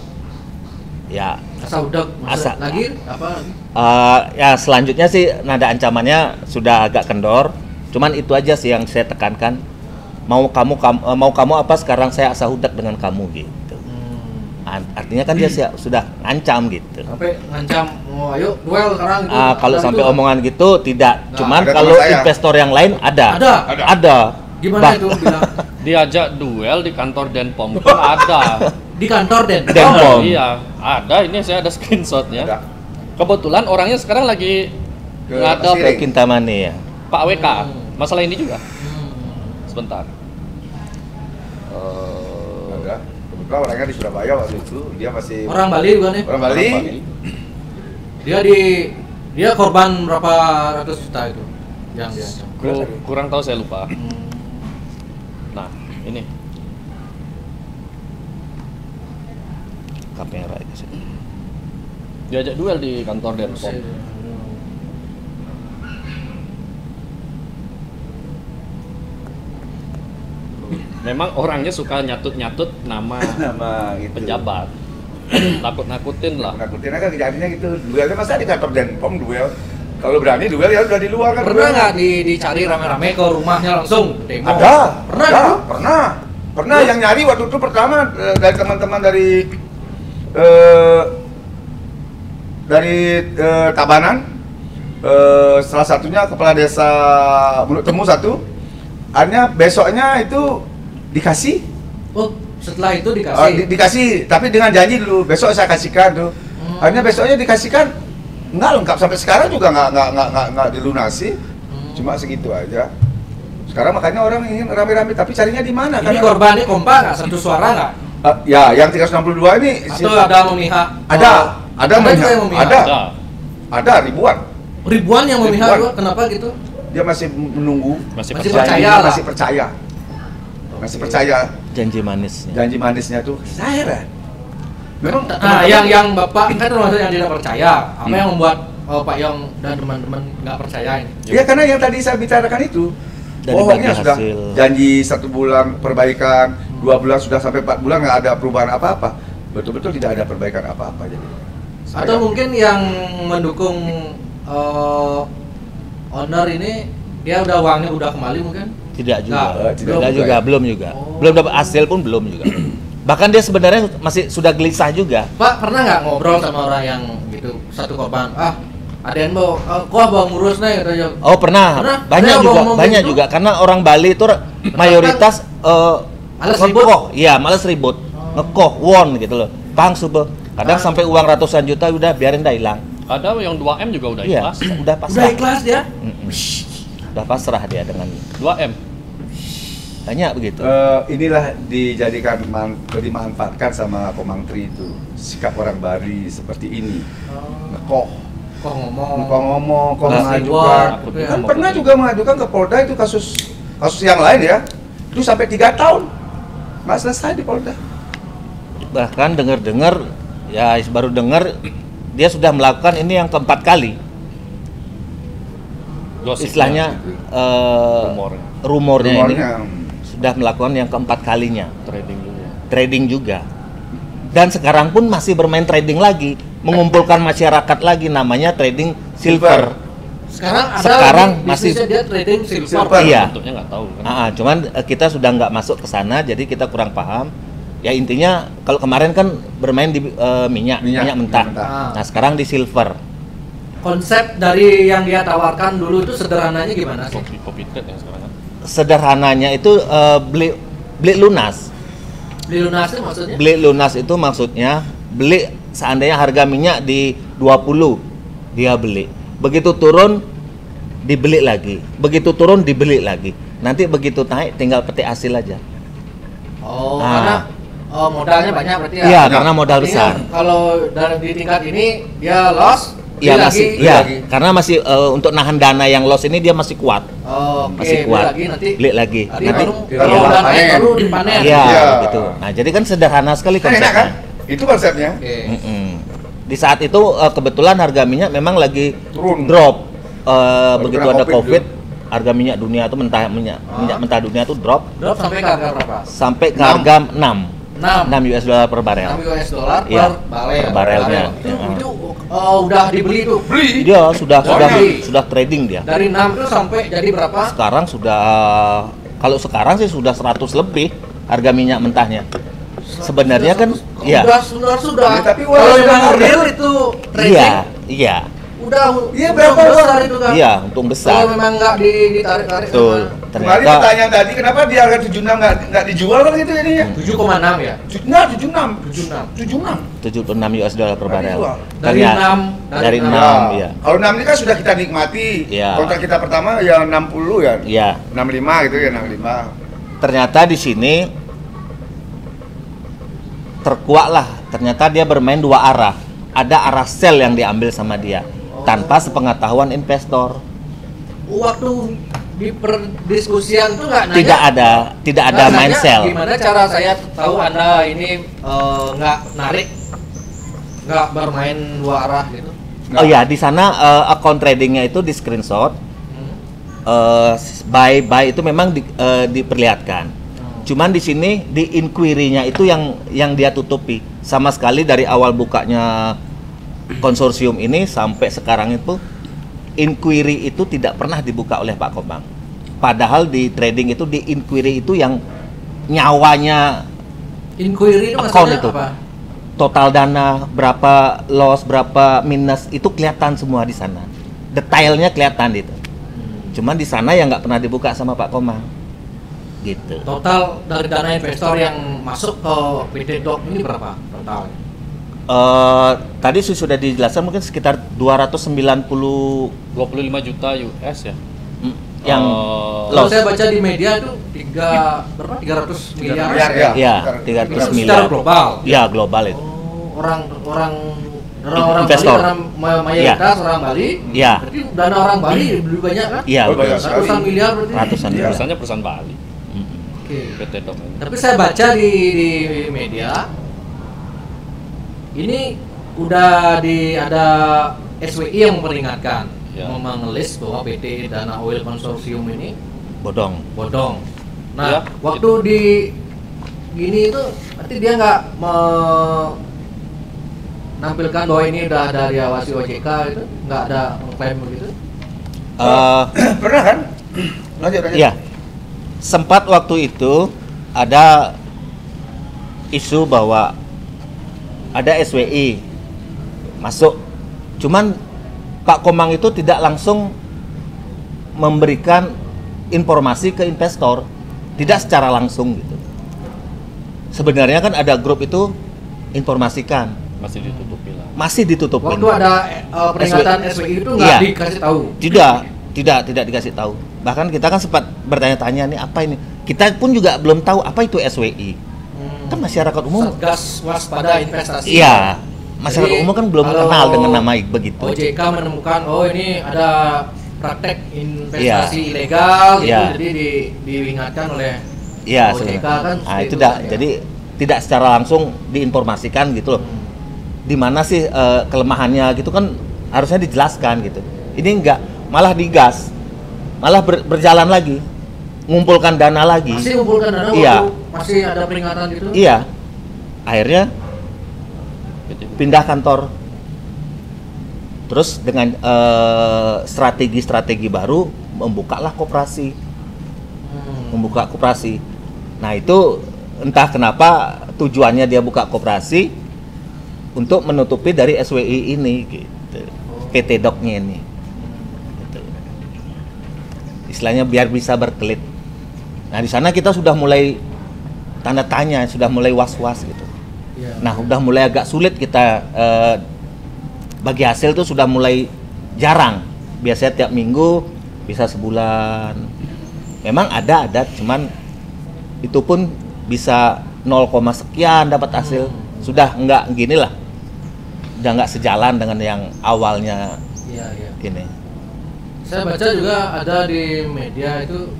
Ya, Asa udak. Asa. Lagi apa? ya selanjutnya sih nada ancamannya sudah agak kendor. Cuman itu aja sih yang saya tekankan. Mau kamu apa sekarang saya asa hudak dengan kamu gitu. Artinya kan dia sudah ngancam gitu. Sampai ngancam, oh ayo duel sekarang gitu. Kalau sampai itu. omongan gitu tidak. Nah, Cuman ada kalau teman saya. investor yang lain ada. Ada. Gimana itu bilang? Diajak duel di kantor Denpom pun ada. Di kantor Den. Denpom. Iya, ada. Ini saya ada screenshotnya. Ada. Kebetulan orangnya sekarang lagi Ke ngadep Pasir. Ke Kintamani ya. Pak WK. Masalah ini juga. Sebentar. Ada. Kebetulan orangnya di Surabaya waktu itu, dia masih Orang Bali bukan ya? orang Bali. Dia korban berapa ratus juta itu yang dia. Kurang tahu, saya lupa. Nah, ini Kamera itu sih. diajak duel di kantor Denpom. Memang orangnya suka nyatut-nyatut nama Nama gitu. pejabat. Nakut-nakutin lah. Nakutin aja kejadiannya gitu. Duelnya masa di kantor Denpom duel. Kalau berani duel ya udah di luar kan. Pernah nggak dicari rame-rame ke rumahnya langsung demo? Ada. Pernah ada, gitu? Pernah yang nyari waktu itu pertama dari teman-teman dari Tabanan. Salah satunya kepala desa Mulut Temu satu. Akhirnya besoknya itu dikasih. Oh, setelah itu dikasih. Dikasih, tapi dengan janji dulu besok saya kasihkan tuh. Akhirnya besoknya dikasihkan nggak lengkap sampai sekarang juga nggak dilunasi. Cuma segitu aja. Sekarang makanya orang ingin rame-rame, tapi carinya di mana? Ini korbannya kompak nggak? Satu suara nggak? Ya, yang 362 ini Atau ada memihak? ada juga yang memihak? ada ribuan. Ribuan yang memihak Ribuan. juga. Kenapa gitu? Dia masih menunggu, Masih Masih percaya. percaya lah. masih percaya Janji manisnya. janji manisnya tuh. Saya heran. Memang Nah, yang Bapak kan termasuk yang tidak percaya. Apa yang membuat Pak Yong dan teman-teman nggak percaya ini? ya karena yang tadi saya bicarakan itu Dari bohongnya bagi sudah hasil. janji 1 bulan perbaikan, 2 bulan sudah sampai 4 bulan nggak ada perubahan apa-apa. Betul-betul tidak ada perbaikan apa-apa jadi. Atau mungkin yang mendukung owner ini dia udah uangnya udah kembali mungkin? Tidak juga. Nggak, Tidak belum juga, juga. belum juga. Oh. Belum dapat hasil pun belum juga. Bahkan dia sebenarnya masih sudah gelisah juga. Pak pernah nggak ngobrol sama orang yang gitu satu korban? Ada yang mau, kok abang ngurus nih katanya. Oh pernah, Pernah? banyak Saya juga, ngomong banyak gitu. juga. Karena orang Bali itu mayoritas Males ngekoh, iya males ribut, ngekoh, won gitu loh. Pang subuh, kadang sampai uang ratusan juta udah biarin dah hilang. Ada yang 2M juga udah Iya, ikhlas. udah Udah pasrah. ikhlas dia? Mm-mm. Udah pasrah dia dengan 2M. banyak begitu. Inilah dijadikan dimanfaatkan sama Komang Tri itu sikap orang Bali seperti ini. Ngekoh, Kok ngomong? kok Nggak mengajukan. reward, gitu ya. Kan pernah juga mengajukan ke Polda itu kasus yang lain ya. Itu sampai 3 tahun nggak selesai di Polda. Bahkan dengar-dengar, ya baru dengar dia sudah melakukan ini yang keempat kali. Gosipnya. Istilahnya Rumornya. rumornya ini Rumornya sudah melakukan yang keempat kalinya. Trading dulu. Trading juga. Dan sekarang pun masih bermain trading lagi, mengumpulkan masyarakat lagi, namanya trading silver. Sekarang ada Sekarang bisnisnya masih- dia trading silver. Silver. Iya. Bentuknya nggak tahu kan. Cuman kita sudah nggak masuk ke sana, jadi kita kurang paham. Ya intinya kalau kemarin kan bermain di minyak mentah. Minyak mentah. Nah sekarang di silver. Konsep dari yang dia tawarkan dulu itu sederhananya gimana sih? Kopi trade yang sekarang kan. Sederhananya itu beli lunas. Beli lunasnya maksudnya? Beli lunas itu maksudnya beli seandainya harga minyak di 20, dia beli. Begitu turun dibeli lagi. Begitu turun dibeli lagi. Nanti begitu naik tinggal petik hasil aja. Oh, Nah. karena modalnya banyak berarti ya? Iya, karena modal Artinya besar. Kalau di tingkat ini dia loss, Iya beli masih, lagi, iya, lagi. karena masih untuk nahan dana yang loss ini dia masih kuat. Oh, oke, Masih beli kuat. lagi nanti. Beli lagi. Nanti Nanti baru iya, kalau udah naik panen. baru dipanen. iya, Iya. gitu. Nah, jadi kan sederhana sekali Kan enak kan? konsepnya. Itu konsepnya. Oke. Mm-mm. Di saat itu kebetulan harga minyak memang lagi Turun. drop. Begitu kena ada COVID COVID, harga minyak dunia itu minyak mentah dunia itu drop Drop sampai ke harga berapa? sampai ke 6. harga 6. 6 US dollar per barel. 6 US dollar Iya, per barel. per barelnya. Itu udah dibeli tuh. Dia sudah Beli. trading dia. Dari 6 itu sampai jadi berapa? Sekarang sudah, kalau sekarang sih sudah 100 lebih harga minyak mentahnya. Sebenarnya kan, iya. Sudah. Ya, tapi kalau walaupun memang sudah- real itu trading, Iya. udah Iya, untung berapa besar itu kan? Iya, untung besar. Kalau memang nggak ditarik-tarik Betul. sama Kembali Ternyata pertanyaan tadi, kenapa di harga 76 nggak dijual kan gitu jadinya? 7,6 ya. Nah, 76. 76. 76 US dollar per barel. dijual. Dari Ternyata- 6, dari enam. 6, iya. Kalau 6 ini kan sudah kita nikmati. Iya. Kontrak kita pertama ya 60 ya. Iya. 65 gitu ya, 65. Ternyata di sini terkuak lah. Ternyata dia bermain dua arah. Ada arah sell yang diambil sama dia tanpa sepengetahuan investor. Waktu di perdiskusian tuh nggak nanya. Tidak ada nggak main nanya sell. Gimana cara saya tahu Anda ini nggak narik, nggak bermain dua arah gitu? Oh ya, di sana account tradingnya itu di screenshot. Buy itu memang diperlihatkan. Cuman di sini di inquiry-nya itu yang dia tutupi. Sama sekali dari awal bukanya konsorsium ini sampai sekarang itu inquiry itu tidak pernah dibuka oleh Pak Komang. Padahal di trading itu di inquiry itu yang nyawanya Inquiry itu account maksudnya itu. apa? Total dana, berapa loss, berapa minus itu kelihatan semua di sana. Detailnya kelihatan itu. Cuman di sana yang nggak pernah dibuka sama Pak Komang. Gitu. Total dari dana investor yang masuk ke PT Doc ini berapa total? Tadi sudah dijelaskan mungkin sekitar 290 25 juta US ya. yang Kalau loss. saya baca di media itu 300 miliar. Miliar, ya. Ya, Itu 300 secara miliar. global. Ya, global itu. Oh, orang Investor. Bali, orang mayoritas orang Bali. Iya. Berarti dana orang Bali lebih banyak kan? Iya, Oh, banyak sekali. Ratusan miliar berarti. ratusan Iya. miliar. Perusahaannya perusahaan Bali, Oke. PT Dok ini. Tapi saya baca di media ini udah ada SWI yang memperingatkan, Ya. mengelis bahwa PT Dana Oil Consortium ini Bodong. bodong. Nah, Ya, waktu di gini itu berarti dia nggak menampilkan bahwa ini udah ada diawasi OJK itu, nggak ada klaim begitu. Pernah kan? Lanjut. Iya. Sempat waktu itu ada isu bahwa ada SWI masuk. Cuman Pak Komang itu tidak langsung memberikan informasi ke investor, tidak secara langsung gitu. Sebenarnya kan ada grup itu informasikan, Masih ditutupi lah. masih ditutupin. Waktu ada peringatan SWI itu nggak Iya. dikasih tahu. Tidak dikasih tahu. Bahkan kita kan sempat bertanya-tanya nih apa ini. Kita pun juga belum tahu apa itu SWI. Kan masyarakat umum. Satgas Waspada Investasi. Iya. Masyarakat Jadi, umum kan belum kalau kenal dengan nama begitu. OJK menemukan ini ada praktek investasi Iya. ilegal gitu, Iya. jadi diingatkan oleh Iya, OJK sebenarnya. kan. Nah, seperti itu kan, ya. jadi tidak secara langsung diinformasikan gitu loh. Di mana sih kelemahannya gitu kan harusnya dijelaskan gitu. Ini enggak, malah digas. Malah berjalan lagi. Ngumpulkan dana lagi. Masih kumpulkan dana Iya. waktu masih ada peringatan gitu. Iya. Akhirnya pindah kantor. Terus dengan strategi-strategi baru membukalah koperasi. Membuka koperasi. Nah, itu entah kenapa tujuannya dia buka koperasi untuk menutupi dari SWI ini gitu. PT Doc-nya ini. Gitu. Istilahnya biar bisa berkelit. Nah, di sana kita sudah mulai tanda tanya, sudah mulai was-was gitu. Iya. Nah, udah mulai agak sulit kita bagi hasil tuh sudah mulai jarang. Biasanya tiap minggu bisa sebulan. Memang ada, cuman itu pun bisa 0, sekian dapat hasil. Sudah enggak gini lah. Udah enggak sejalan dengan yang awalnya Iya. gini. Saya baca juga ada di media itu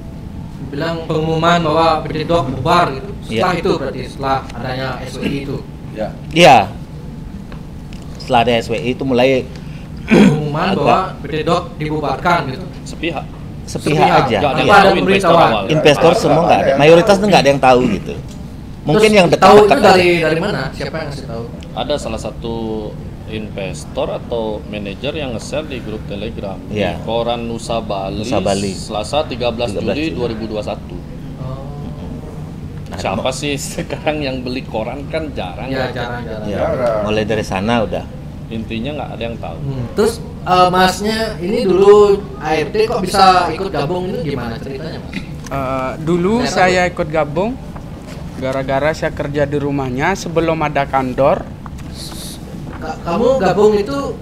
bilang pengumuman bahwa PT Doc bubar gitu. Setelah Iya. itu berarti setelah adanya SWI itu. Ya. Iya. Setelah ada SWI itu mulai Pengumuman Agak. bahwa PT Doc dibubarkan gitu. Sepihak. sepihak aja. Nggak ada Tanpa yang ada tahu investor pemberitahuan. awal. Investor semua nggak ada, mayoritas tuh nggak ada yang tahu gitu. Mungkin Terus yang tahu itu dekat-dekat dari mana? Siapa yang ngasih tahu? Ada salah satu investor atau manajer yang nge-share di grup Telegram Iya. di koran Nusa Bali, Nusa Bali. Selasa 13 Juli 2021. Siapa sih sekarang yang beli koran kan jarang. Ya jarang-jarang. Ya, mulai dari sana udah. Intinya nggak ada yang tahu. Terus masnya ini dulu ART kok bisa ikut gabung ini gimana ceritanya mas? Dulu Daerah saya ikut gabung gara-gara saya kerja di rumahnya sebelum ada kantor Kamu gabung itu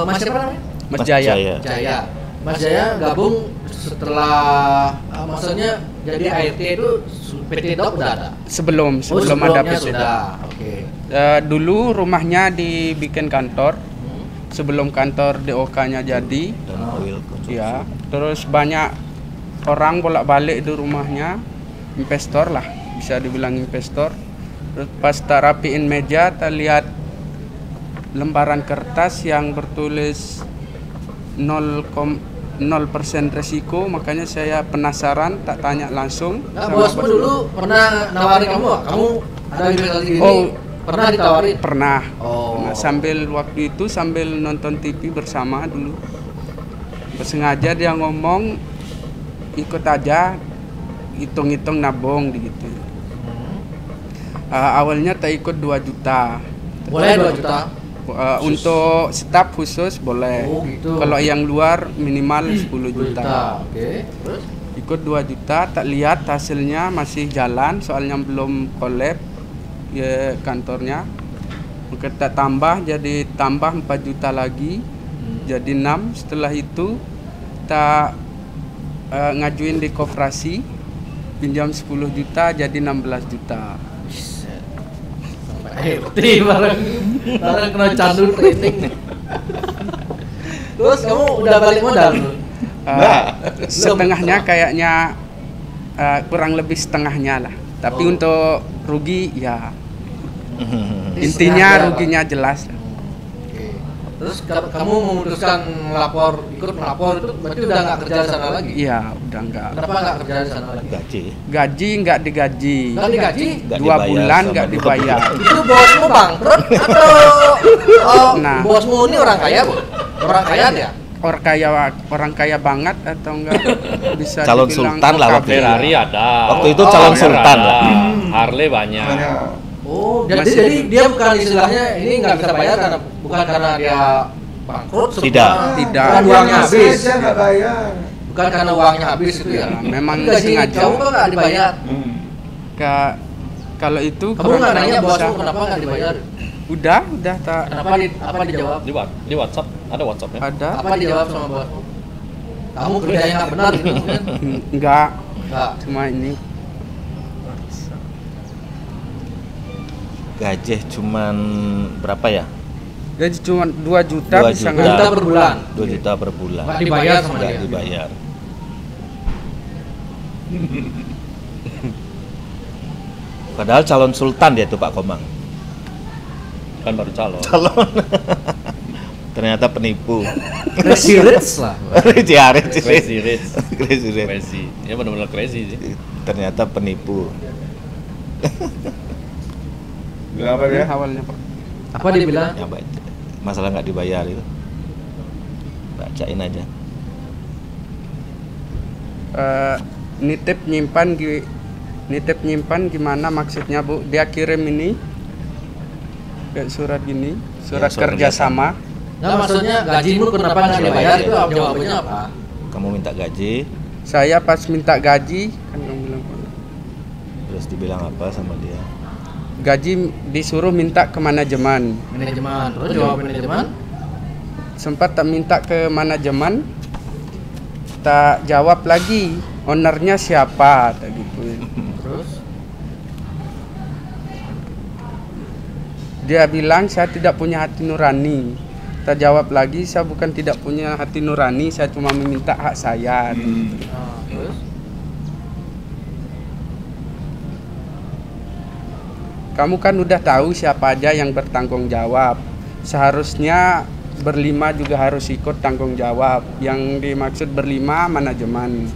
mas siapa namanya? Mas Jaya. Jaya. Mas Jaya gabung setelah maksudnya jadi ART itu PT Dok udah ada. Sebelum ada Sebelumnya PT sudah. Oke. Dulu rumahnya dibikin kantor sebelum kantor DOK-nya jadi. Dan oil konsumsi. Ya, terus banyak orang bolak-balik di rumahnya, investor lah, bisa dibilang investor. Terus pas tak rapiin meja, tak lihat lembaran kertas yang bertulis 0% resiko, makanya saya penasaran, tak tanya langsung. Nah, sama bosmu bos. dulu pernah nawarin kamu, nggak? Kamu ada investasi gini? Oh, pernah ditawarin? Pernah. Oh. Nah, sambil waktu itu sambil nonton TV bersama dulu. Sengaja dia ngomong ikut aja, hitung-hitung nabung gitu. Awalnya tak ikut 2 juta. Boleh 2 juta. Untuk staf khusus boleh. Oh, gitu. Kalau yang luar minimal 10 juta. Oke. Terus? Ikut 2 juta, tak lihat hasilnya masih jalan, soalnya belum collab ya kantornya. Maka tak tambah, jadi tambah 4 juta lagi, jadi 6. Setelah itu tak ngajuin di koperasi, pinjam 10 juta jadi 16 juta. Sampai bareng kena candu training. Terus kamu udah balik modal belum? Setengahnya kayaknya kurang lebih setengahnya lah. Tapi untuk rugi ya intinya ruginya jelas. Oke. Terus kamu memutuskan ikut melapor itu berarti udah nggak kerja di sana lagi? Iya, udah enggak. Kenapa nggak kerja di sana lagi? Gaji. Gaji enggak digaji. Nggak digaji? Nggak 2 dibayar bulan sama enggak dia. dibayar. Itu bosmu bangkrut atau Nah. bosmu ini orang kaya bu? Orang kaya dia? Orang kaya banget atau enggak bisa Calon dibilang sultan lah waktu itu. Ferrari ada. Waktu itu calon Ferrari sultan ada. lah. Harley banyak. Oh, jadi, Masih- jadi dia bukan istilahnya ini nggak bisa bayar karena bukan karena dia bangkrut, Tidak. Tidak. Bukan uangnya habis. nggak bayar. Bukan karena uangnya habis itu ya. Memang Gaji sengaja. kamu kok nggak dibayar? Kalau itu Kamu nggak kurang nanya bisa. bosmu kenapa nggak dibayar? Udah tak Kenapa apa dijawab? Di WhatsApp ada WhatsAppnya. ada. Apa dijawab sama bosmu? Kamu kerjanya nggak benar gitu kan? Enggak, Nggak. cuma ini Gaji cuman berapa ya? gaji cuma 2 juta 2 bisa juta. 2 juta per bulan. 2 juta per bulan. Nggak dibayar sama Nggak dia. dibayar. Padahal calon sultan dia tuh Pak Komang. Kan baru calon. Ternyata penipu. Crazy rich lah. Ciarit sih. Crazy rich. Crazy rich. Crazy. Ya benar-benar crazy sih. Ternyata penipu. Bilang apa dia? awalnya Pak. Apa dia bilang? Ya baca. Masalah nggak dibayar itu. Bacain aja. Nitip nyimpan gimana maksudnya Bu? Dia kirim ini kayak surat gini, surat Ya, surat kerjasama. Nah maksudnya gajimu kenapa nggak dibayar itu jawabannya apa? Kamu minta gaji, Saya pas minta gaji kan kamu bilang terus dibilang apa sama dia? gaji disuruh minta ke manajemen. Manajemen. Terus jawab manajemen? Sempat tak minta ke manajemen, tak jawab lagi ownernya siapa, tak gitu. Terus? Dia bilang saya tidak punya hati nurani. Tak jawab lagi, saya bukan tidak punya hati nurani, saya cuma meminta hak saya. Nah, terus? Kamu kan udah tahu siapa aja yang bertanggung jawab. Seharusnya berlima juga harus ikut tanggung jawab. Yang dimaksud berlima manajemen.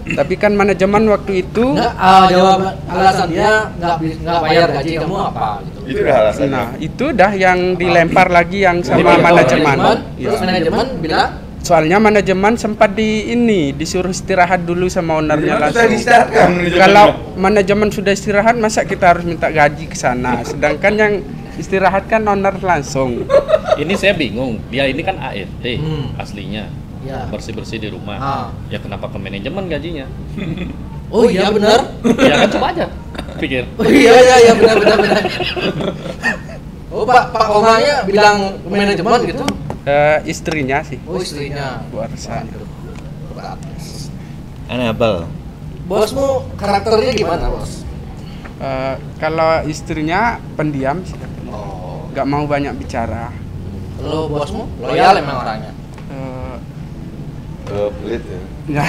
Tapi kan manajemen waktu itu, Jawaban alasan dia nggak bayar gaji kamu apa gitu. Itu udah alasannya. nah itu dah yang dilempar lagi yang sama manajemen. Terus Ya. manajemen bilang Soalnya manajemen sempat disuruh istirahat dulu sama ownernya Sudah langsung. diistirahatkan. Kalau manajemen sudah istirahat, masa kita harus minta gaji ke sana? Sedangkan yang istirahat kan owner langsung. Ini saya bingung, dia ini kan ART aslinya, Ya. bersih-bersih di rumah. Ah. Ya kenapa ke manajemen gajinya? oh iya benar. Ya kan coba aja pikir. Oh iya benar. Oh Pak Komanya bilang ke manajemen gitu. Istrinya sih, Oh istrinya. Bu Arsanya. Enable. Bosmu karakternya gimana bos? Kalau istrinya pendiam sih, Oh. nggak mau banyak bicara. Kalau bosmu loyal emang orangnya. Pelit ya. Ya.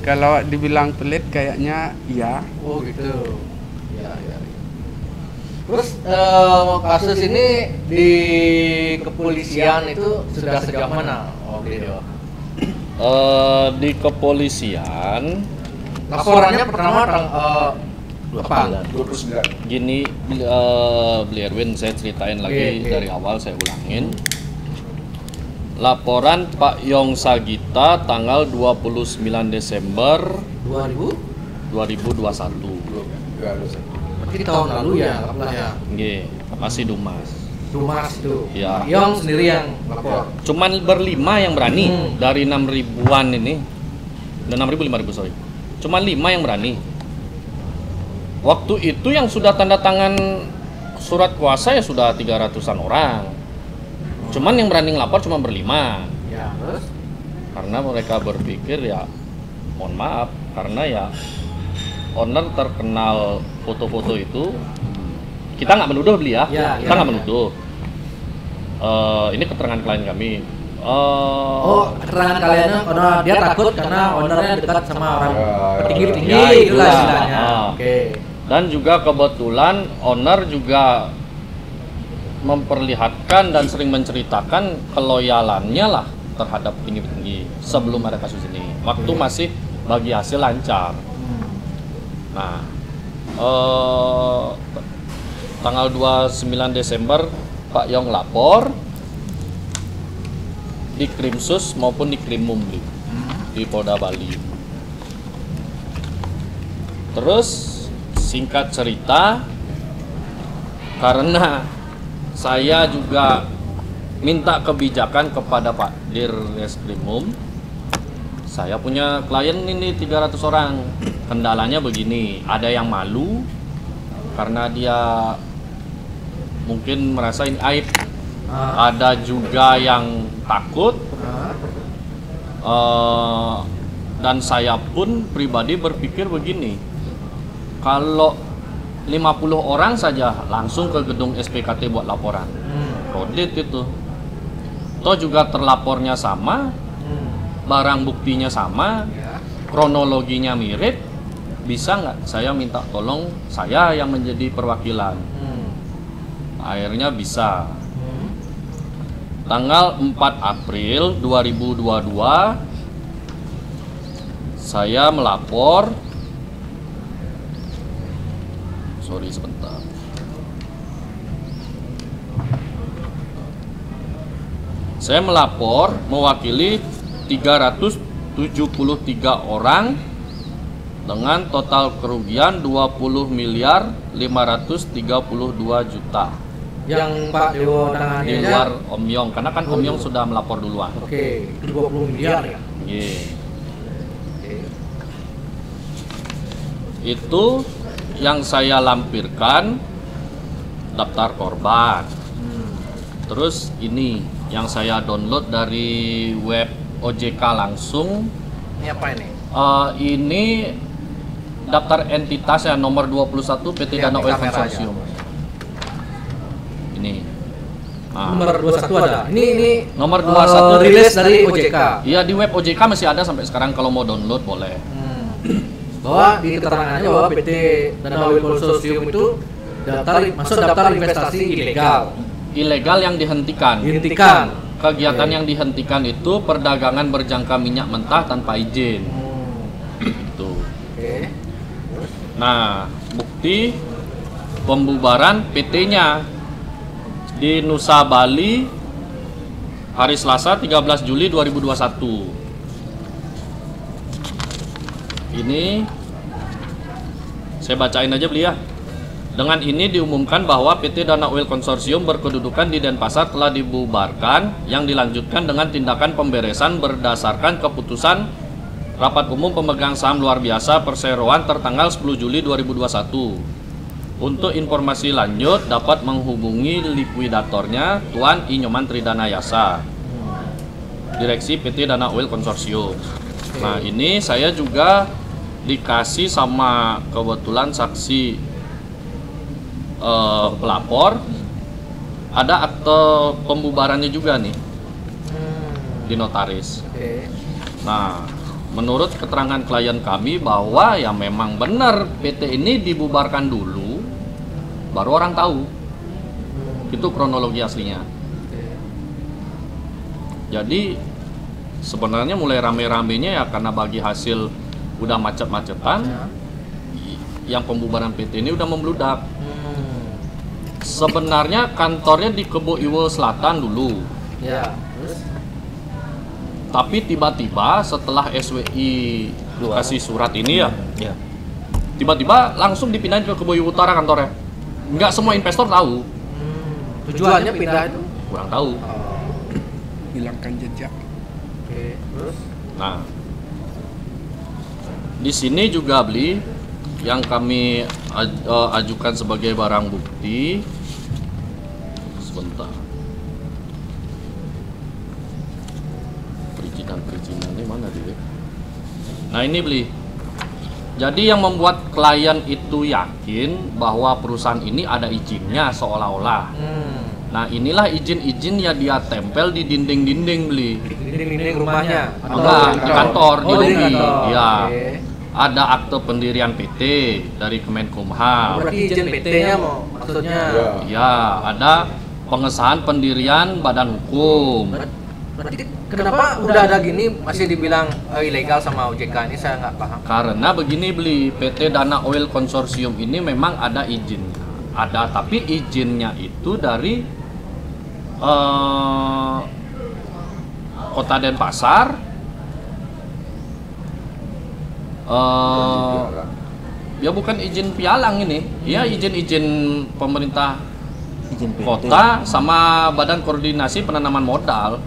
Kalau dibilang pelit kayaknya iya. Oh gitu. Ya. Terus kasus ini di kepolisian itu sudah sejauh mana? Oh gitu. Di kepolisian Laporannya pertama apa? 29. gini, Beli Erwin, saya ceritain lagi Oke. dari awal, saya ulangin. Laporan Pak Yong Sagita tanggal 29 Desember 2000? 2021. Berarti tahun lalu ya, anggaplah ya. Nggih, masih Dumas. Dumas itu. Ya. Yong sendiri yang lapor. Cuman berlima yang berani dari 6 ribuan ini. Dan 6 ribu, 5 ribu, sorry. Cuman 5 yang berani. Waktu itu yang sudah tanda tangan surat kuasa ya sudah 300-an orang. Cuman yang berani ngelapor cuma berlima. Ya, terus? Karena mereka berpikir ya, mohon maaf, karena ya owner terkenal foto-foto itu. Kita nggak menuduh beli ya, Ya, kita nggak menuduh. Ini keterangan klien kami. Oh, keterangan kaliannya karena dia takut karena ownernya dekat sama orang petinggi-petinggi Ya, itulah itulah. istilahnya. Oke. Dan juga kebetulan owner juga memperlihatkan dan sering menceritakan keloyalannya lah terhadap petinggi-petinggi sebelum ada kasus ini. Waktu masih bagi hasil lancar. Nah, tanggal 29 Desember Pak Yong lapor di Krimsus maupun di Krimum di Polda Bali. Terus singkat cerita, karena saya juga minta kebijakan kepada Pak Dirreskrimum. Saya punya klien ini 300 orang. Kendalanya begini, ada yang malu karena dia mungkin merasa ini aib. Ada juga yang takut. Dan saya pun pribadi berpikir begini. Kalau 50 orang saja langsung ke gedung SPKT buat laporan. Kredit itu. Toh juga terlapornya sama, barang buktinya sama, kronologinya mirip. Bisa nggak saya minta tolong saya yang menjadi perwakilan? Akhirnya bisa. Tanggal 4 April 2022 saya melapor. Sorry sebentar. Saya melapor mewakili 373 orang dengan total kerugian 20 miliar 532 juta. Yang Pak Dewo tangani Di aja. luar Om Yong, karena kan Om Yong sudah melapor duluan. Oke, 20 miliar ya. Iya. Itu yang saya lampirkan daftar korban. Terus ini yang saya download dari web OJK langsung. Ini apa ini? Ini daftar entitas yang nomor 21 PT Ya, Danau di Oil kamera Consortium. Ini. Nah, Nomor 21 ada. Ini nomor 21 rilis dari OJK. Iya, di web OJK masih ada sampai sekarang, kalau mau download boleh. Bahwa di keterangannya bahwa PT Danau Oil Consortium itu masuk daftar investasi ilegal. Ilegal yang dihentikan. Dihentikan. Kegiatan yang dihentikan itu perdagangan berjangka minyak mentah tanpa izin. Nah, bukti pembubaran PT-nya di Nusa Bali hari Selasa 13 Juli 2021. Ini saya bacain aja beli ya. Dengan ini diumumkan bahwa PT Dana Oil Konsorsium berkedudukan di Denpasar telah dibubarkan yang dilanjutkan dengan tindakan pemberesan berdasarkan keputusan Rapat Umum Pemegang Saham Luar Biasa Perseroan tertanggal 10 Juli 2021. Untuk informasi lanjut dapat menghubungi likuidatornya Tuan I. Nyoman Tridana Yasa, Direksi PT Dana Oil Konsorsium. Nah, ini saya juga dikasih sama kebetulan saksi pelapor, ada akte pembubarannya juga nih di notaris. Nah, menurut keterangan klien kami bahwa ya memang benar PT ini dibubarkan dulu, baru orang tahu. Itu kronologi aslinya. Jadi sebenarnya mulai rame-ramenya ya karena bagi hasil udah macet-macetan, yang pembubaran PT ini udah membludak. Sebenarnya kantornya di Kebo Iwo Selatan dulu. Ya. Terus? Tapi tiba-tiba setelah SWI kasih surat ini ya, tiba-tiba langsung dipindahin ke Kebo Iwo Utara kantornya. Nggak semua investor tahu. Tujuannya pindah itu? Kurang tahu. Hilangkan jejak. Oke. Terus? Nah, di sini juga beli yang kami ajukan sebagai barang bukti. Sebentar. Perizinan-perizinannya mana dia? Nah, ini beli. Jadi yang membuat klien itu yakin bahwa perusahaan ini ada izinnya seolah-olah. Nah, inilah izin-izin yang dia tempel di dinding-dinding beli. Dinding-dinding rumahnya? Enggak, di kantor, di Oh, di lobi. kantor. Ya. Oke. Ada akte pendirian PT dari Kemenkumham. Berarti izin PT-nya mau maksudnya? Ya, ada pengesahan pendirian badan hukum. Berarti kenapa udah ada gini masih dibilang ilegal sama OJK ini, saya nggak paham. Karena begini beli, PT Dana Oil Konsorsium ini memang ada izinnya. Ada, tapi izinnya itu dari Kota Denpasar. Ya bukan izin pialang ini, ya izin-izin pemerintah Izin PT. kota sama Badan Koordinasi Penanaman Modal.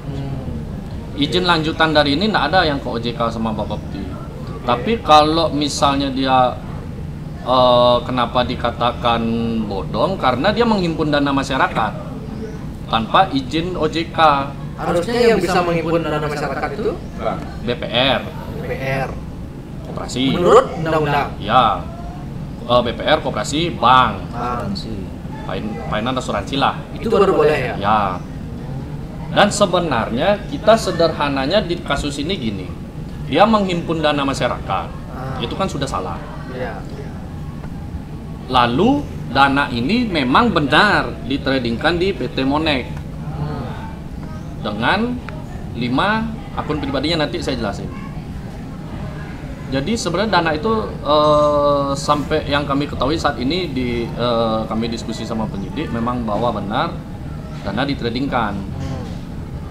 Izin lanjutan dari ini nggak ada yang ke OJK sama Bapepti. Tapi kalau misalnya dia kenapa dikatakan bodong, karena dia menghimpun dana masyarakat tanpa izin OJK. Harusnya yang bisa menghimpun dana masyarakat itu BPR, DPR. koperasi. Menurut undang-undang. Ya, BPR, koperasi, bank, Asuransi. finance, asuransi lah. Itu baru boleh ya? Ya. Dan sebenarnya kita sederhananya di kasus ini gini, dia menghimpun dana masyarakat, itu kan sudah salah. Iya. Lalu dana ini memang benar ditradingkan di PT Monex dengan 5 akun pribadinya, nanti saya jelasin. Jadi sebenarnya dana itu sampai yang kami ketahui saat ini kami diskusi sama penyidik memang bahwa benar dana ditradingkan.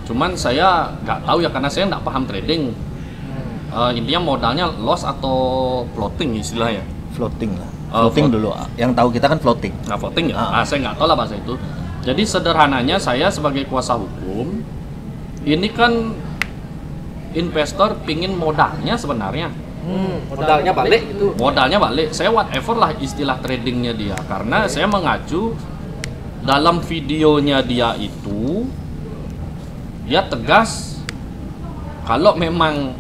Cuman saya nggak tahu ya karena saya nggak paham trading. Intinya modalnya loss atau floating istilahnya. Floating lah. Floating dulu. Yang tahu kita kan floating. Nah, floating ya. Saya nggak tahu lah bahasa itu. Jadi sederhananya saya sebagai kuasa hukum, ini kan investor pingin modalnya sebenarnya. Modalnya balik itu. Modalnya balik. Saya whatever lah istilah tradingnya dia. Karena saya mengacu dalam videonya dia itu, dia tegas kalau memang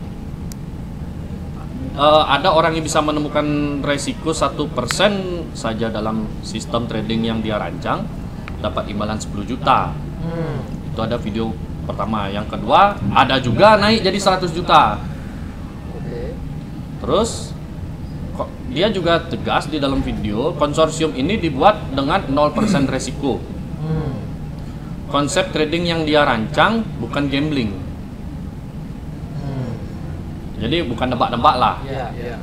ada orang yang bisa menemukan resiko 1% saja dalam sistem trading yang dia rancang, dapat imbalan 10 juta. Itu ada video pertama. Yang kedua, ada juga naik jadi 100 juta. Terus dia juga tegas di dalam video, konsorsium ini dibuat dengan 0% resiko. Konsep trading yang dia rancang bukan gambling. Jadi bukan nebak-nebak lah. Iya, iya.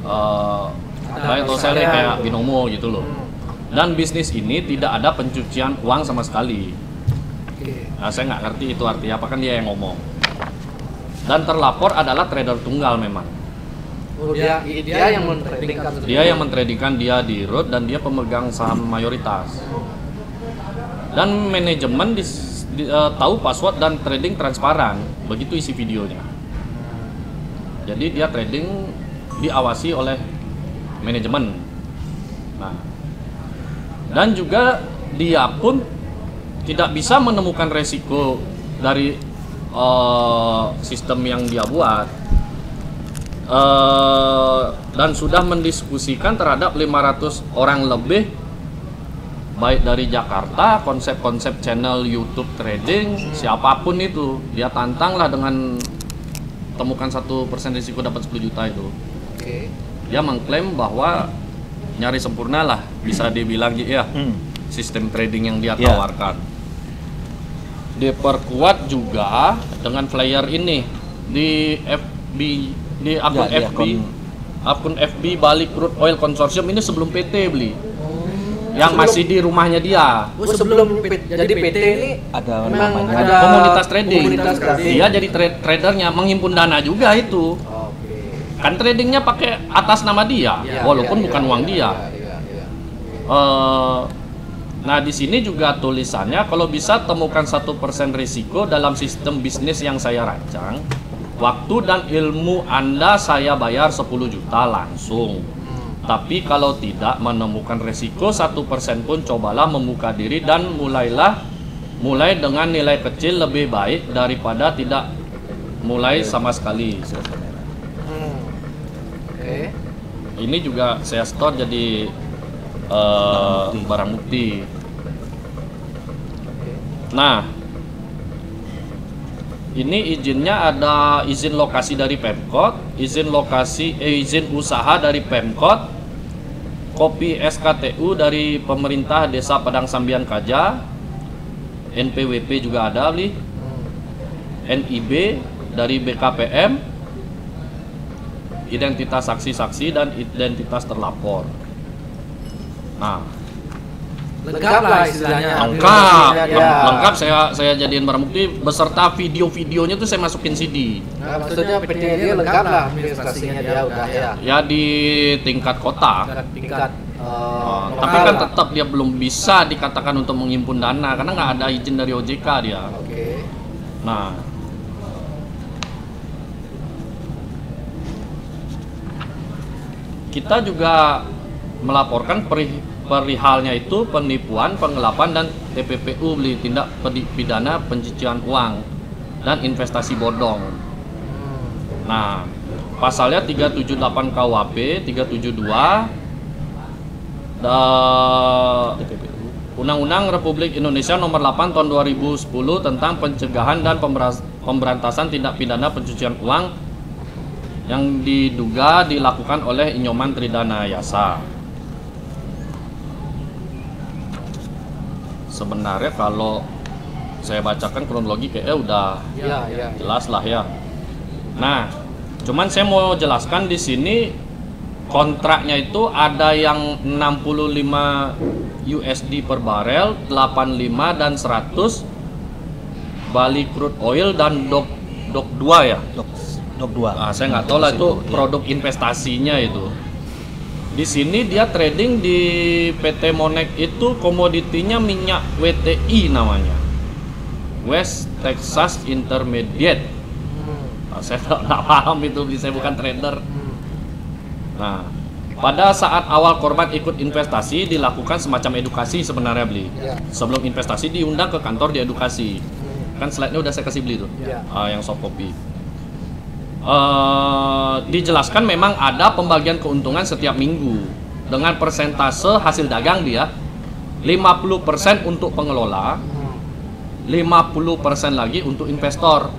Buy atau sell kayak binomo gitu loh. Dan bisnis ini tidak ada pencucian uang sama sekali. Nah, saya nggak ngerti itu artinya apa, kan dia yang ngomong. Dan terlapor adalah trader tunggal memang. Dia yang mentradingkan. Dia yang mentradingkan, dia di road dan dia pemegang saham mayoritas. Dan manajemen tahu password dan trading transparan, begitu isi videonya. Jadi dia trading diawasi oleh manajemen. Nah, dan juga dia pun tidak bisa menemukan resiko dari sistem yang dia buat, dan sudah mendiskusikan terhadap 500 orang lebih, baik dari Jakarta, konsep-konsep channel YouTube trading, siapapun itu dia tantanglah dengan temukan 1% risiko dapat 10 juta itu. Dia mengklaim bahwa nyari sempurna lah, bisa dibilang ya, sistem trading yang dia tawarkan. Diperkuat juga dengan flyer ini di FB, di akun FB, akun FB Bali Crude Oil Consortium ini sebelum PT beli, yang masih di rumahnya dia. Sebelum jadi PT ini Ada memang namanya. ada Komunitas trading. komunitas trading. Dia jadi tradernya, menghimpun dana juga itu. Kan tradingnya pakai atas nama dia, walaupun bukan uang dia. Nah, di sini juga tulisannya, kalau bisa temukan 1% risiko dalam sistem bisnis yang saya rancang. Waktu dan ilmu Anda saya bayar 10 juta langsung. Tapi kalau tidak menemukan risiko 1% pun, cobalah membuka diri dan mulai dengan nilai kecil lebih baik daripada tidak mulai sama sekali. Ini juga saya store jadi barang bukti. Nah, ini izinnya ada izin lokasi dari Pemkot, izin usaha dari Pemkot, kopi SKTU dari pemerintah Desa Padang Sambian Kaja, NPWP juga ada, NIB dari BKPM, identitas saksi-saksi dan identitas terlapor. Nah, lengkap lah istilahnya. Lengkap saya jadiin barang bukti beserta video-videonya tuh saya masukin CD. Nah, maksudnya PT dia lengkap lah, administrasinya dia udah ya. Ya di tingkat kota. Tingkat Tapi kan tetap dia belum bisa dikatakan untuk menghimpun dana karena nggak ada izin dari OJK dia. Nah, kita juga melaporkan perihalnya itu penipuan, penggelapan dan TPPU, tindak pidana pencucian uang dan investasi bodong. Nah, pasalnya 378 KUHP, 372 Undang-Undang Republik Indonesia Nomor 8 Tahun 2010 tentang pencegahan dan pemberantasan tindak pidana pencucian uang yang diduga dilakukan oleh Inyoman Tridana Yasa. Sebenarnya kalau saya bacakan kronologi kayaknya udah jelas lah ya. Nah, cuman saya mau jelaskan di sini kontraknya itu ada yang 65 USD per barel, 85 dan 100 Bali Crude Oil dan DOC 2 ya. DOC 2. Nah, saya nggak tahu lah itu produk investasinya itu. Di sini dia trading di PT Monex itu komoditinya minyak WTI namanya, West Texas Intermediate. Nah, saya nggak paham itu, saya bukan trader. Nah, pada saat awal korban ikut investasi dilakukan semacam edukasi sebenarnya beli. Sebelum investasi diundang ke kantor diedukasi. Kan slide-nya udah saya kasih beli tuh, yang soft copy. Dijelaskan memang ada pembagian keuntungan setiap minggu dengan persentase hasil dagang dia 50% untuk pengelola, 50% lagi untuk investor.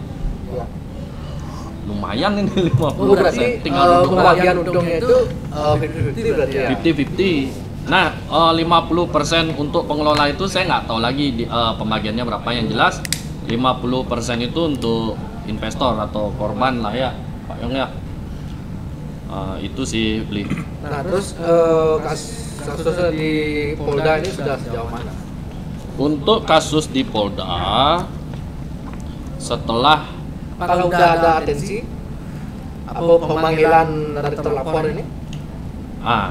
Lumayan ini 50%. Tinggal pembagian untungnya itu 50-50 berarti ya. 50-50. Nah, 50% untuk pengelola itu saya nggak tahu lagi pembagiannya berapa. Yang jelas 50% itu untuk investor atau korban lah ya, Pak Yong ya. Itu sih beli. Nah, terus kasusnya di Polda ini sudah sejauh mana? Untuk kasus di Polda, setelah Kalau udah ada atensi apa pemanggilan dari terlapor ini?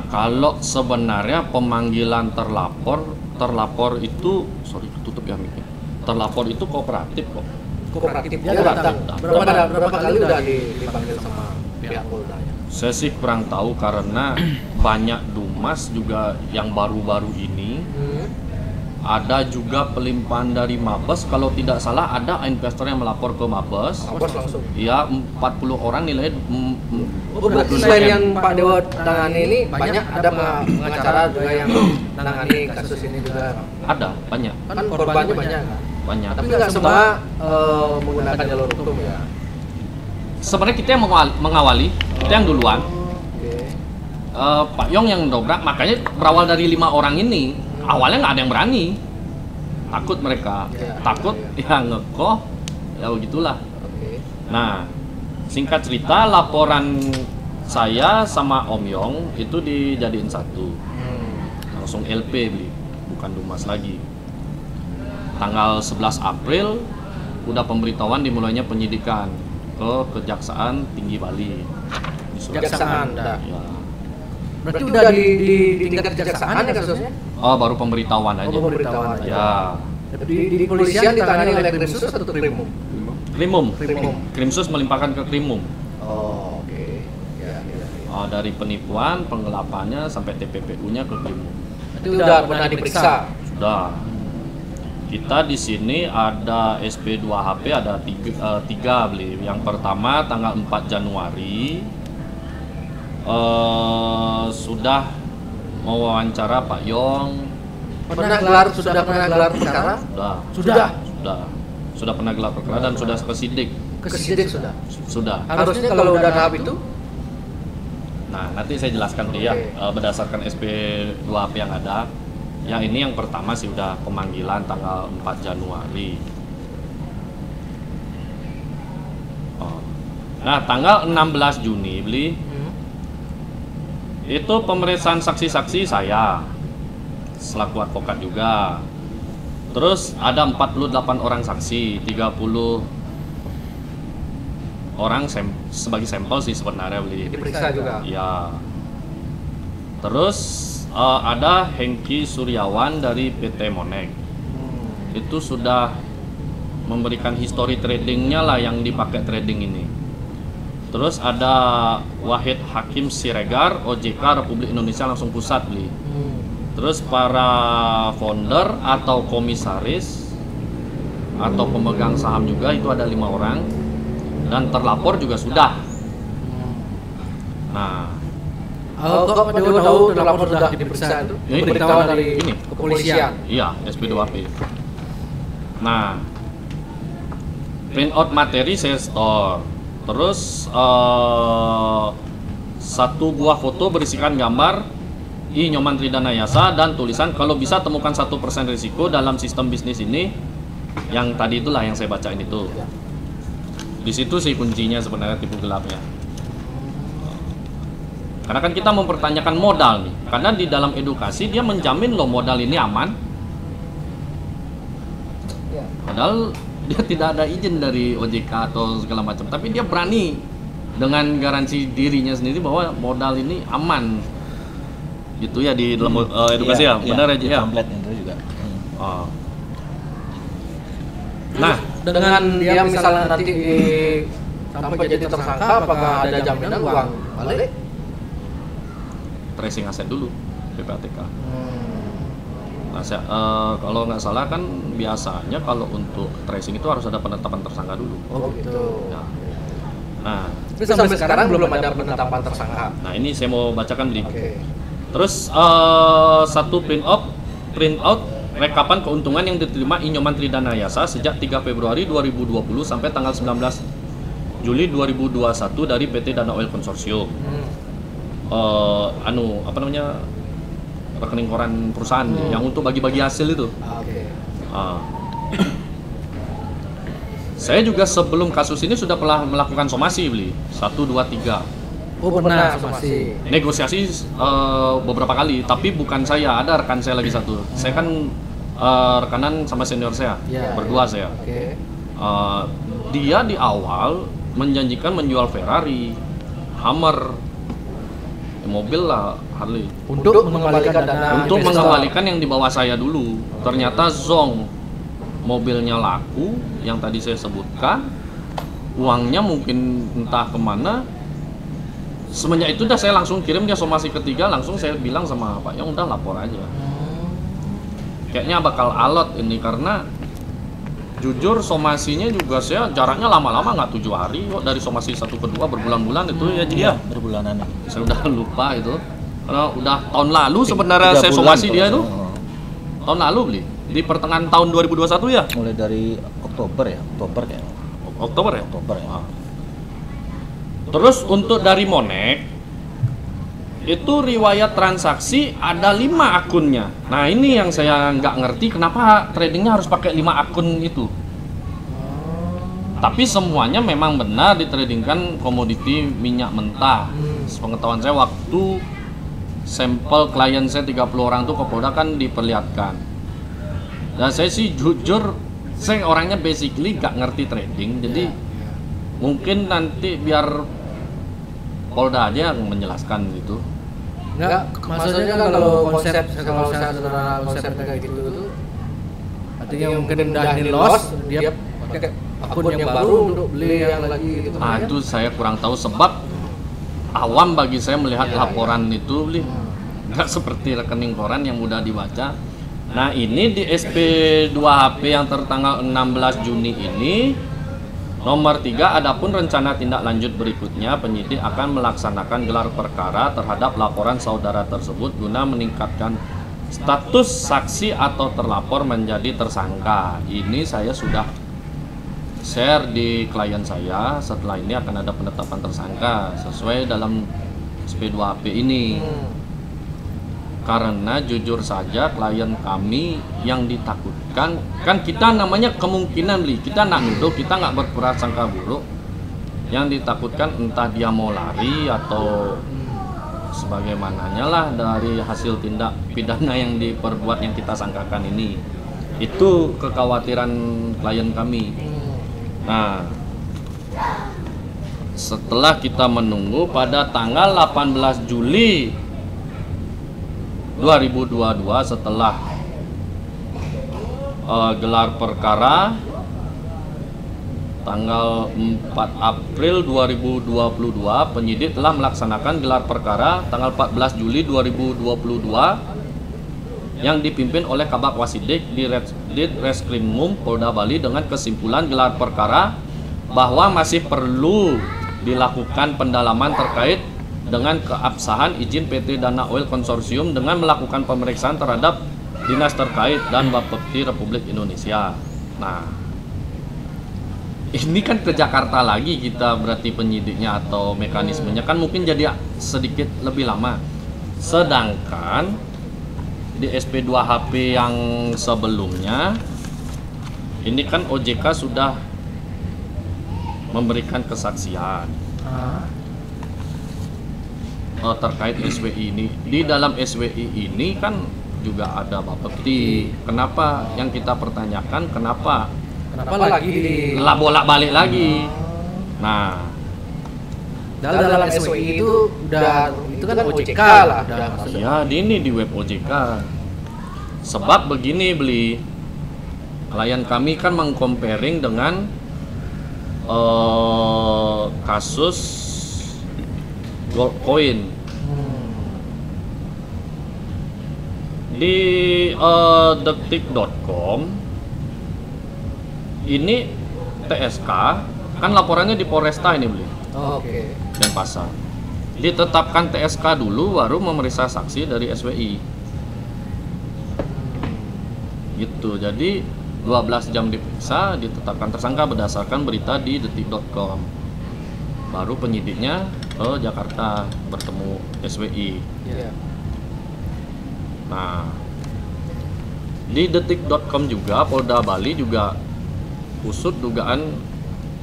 kalau sebenarnya pemanggilan terlapor itu, sorry tutup ya mic-nya. Terlapor itu kooperatif kok. Kooperatif dia datang. Berapa kali udah dipanggil sama pihak Polda? Saya sih kurang tahu karena banyak Dumas juga yang baru-baru ini. Ada juga pelimpahan dari Mabes, kalau tidak salah ada investor yang melapor ke Mabes. Mabes langsung. Ya, 40 orang nilai. Berarti selain yang Pak Dewa tangani ini banyak ada pengacara juga yang menangani kasus ini juga. Ada, banyak. Kan korbannya banyak kan? Banyak. Tapi nggak semua menggunakan jalur hukum ya. Sebenarnya kita yang mengawali, kita yang duluan. Oke. Pak Yong yang dobrak, makanya berawal dari 5 orang ini. Awalnya nggak ada yang berani, takut mereka, takut ya ngekoh, ya begitulah. Oke. Nah, singkat cerita laporan saya sama Om Yong itu dijadiin satu, langsung LP beli, bukan Dumas lagi. Tanggal 11 April udah pemberitahuan dimulainya penyidikan ke Kejaksaan Tinggi Bali. Kejaksaan, dah. Ya. Berarti udah di tingkat kejaksaan ya kasusnya? Oh, baru pemberitahuan aja. Oh, pemberitahuan aja. Ya. Di polisian ditangani oleh Krimsus atau Krimum? Krimum. Krimum. Krimsus melimpahkan ke Krimum. Oh, oke. Ya. Dari penipuan, penggelapannya sampai TPPU-nya ke Krimum. Itu udah pernah diperiksa. Sudah. Kita di sini ada SP2HP ada tiga beli. Yang pertama tanggal 4 Januari sudah mewawancara Pak Yong. Sudah pernah gelar perkara? Sudah pernah gelar perkara dan sudah ke sidik. Ke sidik sudah. Sudah. Harusnya kalau udah tahap itu? Nah, nanti saya jelaskan dia berdasarkan SP2HP yang ada. Yang ini yang pertama sih udah pemanggilan tanggal 4 Januari. Nah, tanggal 16 Juni beli itu pemeriksaan saksi-saksi saya selaku advokat juga. Terus ada 48 orang saksi, 30 orang sebagai sampel sih sebenarnya beli. Diperiksa juga. Ya. Terus ada Hengki Suryawan dari PT Monek. Itu sudah memberikan history tradingnya lah yang dipakai trading ini. Terus ada Wahid Hakim Siregar, OJK Republik Indonesia langsung pusat beli. Terus para founder atau komisaris atau pemegang saham juga itu ada 5 orang dan terlapor juga sudah. Nah, kok Pak Dewa tahu terlapor sudah diperiksa itu? ini Pemberitahuan dari ini kepolisian. Iya, SP2AP. Nah, print out materi saya store. Terus satu buah foto berisikan gambar I Nyoman Tridana Yasa dan tulisan kalau bisa temukan 1% risiko dalam sistem bisnis ini. Yang tadi itulah yang saya bacain itu. Di situ sih kuncinya sebenarnya tipu gelapnya. Karena kan kita mempertanyakan modal nih. Karena di dalam edukasi dia menjamin loh modal ini aman. Padahal dia tidak ada izin dari OJK atau segala macam, tapi dia berani dengan garansi dirinya sendiri bahwa modal ini aman. Gitu ya di dalam edukasi ya, benar aja ya. Template itu juga. Nah, dengan dia misalnya nanti sampai jadi tersangka, apakah ada jaminan uang balik? Tracing aset dulu PPATK. Nah, kalau nggak salah kan biasanya kalau untuk tracing itu harus ada penetapan tersangka dulu. Oh gitu. Ya. Nah, tapi sampai sekarang belum ada penetapan tersangka. Nah ini saya mau bacakan nih. Oke. Terus satu print out rekapan keuntungan yang diterima I Nyoman Tridana Yasa sejak 3 Februari 2020 sampai tanggal 19 Juli 2021 dari PT Dana Oil Consortium. Rekening koran perusahaan yang untuk bagi-bagi hasil itu. Saya juga sebelum kasus ini sudah pernah melakukan somasi beli 1, 2, 3 Oh pernah somasi. Negosiasi beberapa kali, tapi bukan saya, ada rekan saya lagi satu. Saya kan rekanan sama senior saya, Ya, berdua saya. Oke. Dia di awal menjanjikan menjual Ferrari, Hummer, mobil lah, Harley. Untuk mengembalikan dana. Untuk investor. mengembalikan yang di bawah saya dulu. Ternyata zong, mobilnya laku, yang tadi saya sebutkan, uangnya mungkin entah kemana. Semenjak itu dah saya langsung kirim dia somasi ketiga, langsung saya bilang sama Pak Yang udah lapor aja. Kayaknya bakal alot ini karena jujur somasinya juga saya jaraknya lama-lama nggak 7 hari kok, dari somasi 1 ke 2 berbulan-bulan itu ya Ji ya. Berbulanan. Saya udah lupa itu karena udah tahun lalu sebenarnya 3 saya bulan somasi kalau dia itu saya- tahun lalu beli di pertengahan tahun 2021 ya, mulai dari Oktober kayaknya. Oktober ya. Oktober ya. Terus untuk dari Monek itu riwayat transaksi ada 5 akunnya. Nah ini yang saya nggak ngerti kenapa tradingnya harus pakai 5 akun itu. Tapi semuanya memang benar ditradingkan komoditi minyak mentah. Sepengetahuan saya waktu sampel klien saya 30 orang tuh ke Polda kan diperlihatkan. Dan saya sih jujur, saya orangnya basically nggak ngerti trading, jadi mungkin nanti biar Polda aja yang menjelaskan gitu. Enggak, maksudnya kan kalau saudara konsepnya kayak gitu tuh artinya mungkin udah ini loss, dia pakai akun yang baru untuk beli yang lagi gitu. Ah itu saya kurang tahu sebab awam bagi saya melihat laporan itu beli nggak seperti rekening koran yang mudah dibaca. Nah ini di SP2HP yang tertanggal 16 Juni ini nomor 3, adapun rencana tindak lanjut berikutnya penyidik akan melaksanakan gelar perkara terhadap laporan saudara tersebut guna meningkatkan status saksi atau terlapor menjadi tersangka. Ini saya sudah share di klien saya, setelah ini akan ada penetapan tersangka sesuai dalam SP2HP ini. Karena jujur saja klien kami yang ditakutkan, kan kita namanya kemungkinan beli, kita nak nuduh, kita nggak berprasangka buruk. Yang ditakutkan entah dia mau lari atau sebagaimananya lah dari hasil tindak pidana yang diperbuat yang kita sangkakan ini. Itu kekhawatiran klien kami. Nah, setelah kita menunggu pada tanggal 18 Juli 2022 setelah gelar perkara tanggal 4 April 2022 penyidik telah melaksanakan gelar perkara tanggal 14 Juli 2022 yang dipimpin oleh Kabak Wasidik di Reskrimum Polda Bali dengan kesimpulan gelar perkara bahwa masih perlu dilakukan pendalaman terkait dengan keabsahan izin PT Dana Oil Konsorsium dengan melakukan pemeriksaan terhadap dinas terkait dan Bapepti Republik Indonesia. Nah, ini kan ke Jakarta lagi kita berarti penyidiknya atau mekanismenya kan mungkin jadi sedikit lebih lama. Sedangkan di SP2HP yang sebelumnya ini kan OJK sudah memberikan kesaksian terkait SWI ini. Di dalam SWI ini kan juga ada Bapepti. Kenapa yang kita pertanyakan kenapa lagi bolak-balik lagi? Nah, dalam SWI itu udah itu kan OJK lah udah masuk. ya ini di web OJK. Sebab begini beli, klien kami kan mengcomparing dengan kasus gold coin. Di detik.com ini TSK kan laporannya di Polresta ini beli Oke. Denpasar. Ditetapkan TSK dulu baru memeriksa saksi dari SWI. Gitu. Jadi 12 jam diperiksa, ditetapkan tersangka berdasarkan berita di detik.com. Baru penyidiknya ke Jakarta bertemu SWI. Iya. Nah, di detik.com juga Polda Bali juga usut dugaan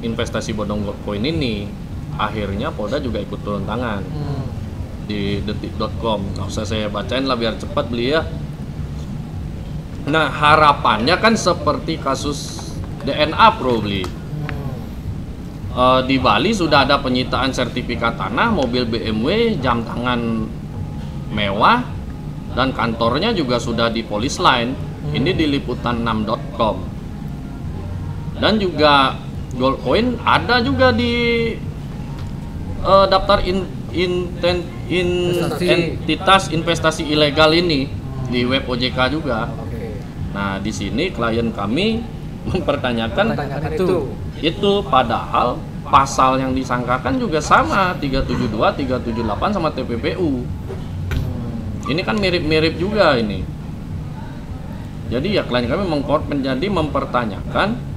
investasi bodong gold coin ini. akhirnya Polda juga ikut turun tangan di detik.com. Nggak usah saya bacain lah biar cepat beli ya. Nah harapannya kan seperti kasus DNA probably. Di Bali sudah ada penyitaan sertifikat tanah, mobil BMW, jam tangan mewah, dan kantornya juga sudah di Police Line. Ini di liputan6.com. Dan juga gold coin ada juga di daftar entitas investasi ilegal ini di web OJK juga. Nah di sini klien kami mempertanyakan itu padahal pasal yang disangkakan juga sama 372, 378 sama TPPU. Ini kan mirip-mirip juga ini. Jadi ya klien kami menjadi mempertanyakan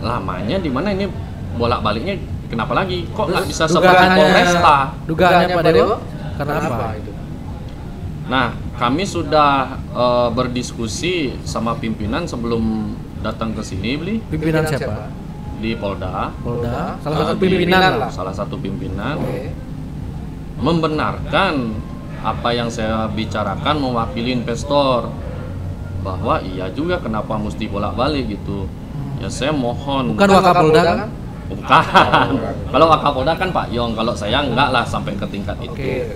lamanya di mana ini bolak-baliknya kenapa lagi kok nggak bisa seperti Polresta? Dugaannya Pak Dewo karena apa itu? Nah kami sudah berdiskusi sama pimpinan sebelum datang ke sini beli. Pimpinan siapa? Di Polda. Salah satu pimpinan lah. Salah satu pimpinan. Membenarkan apa yang saya bicarakan mewakili investor bahwa iya juga kenapa mesti bolak-balik gitu. Ya saya mohon. Bukan Wakapolda kan? Bukan. Kalau Wakapolda kan Pak Yong, kalau saya enggak lah sampai ke tingkat itu.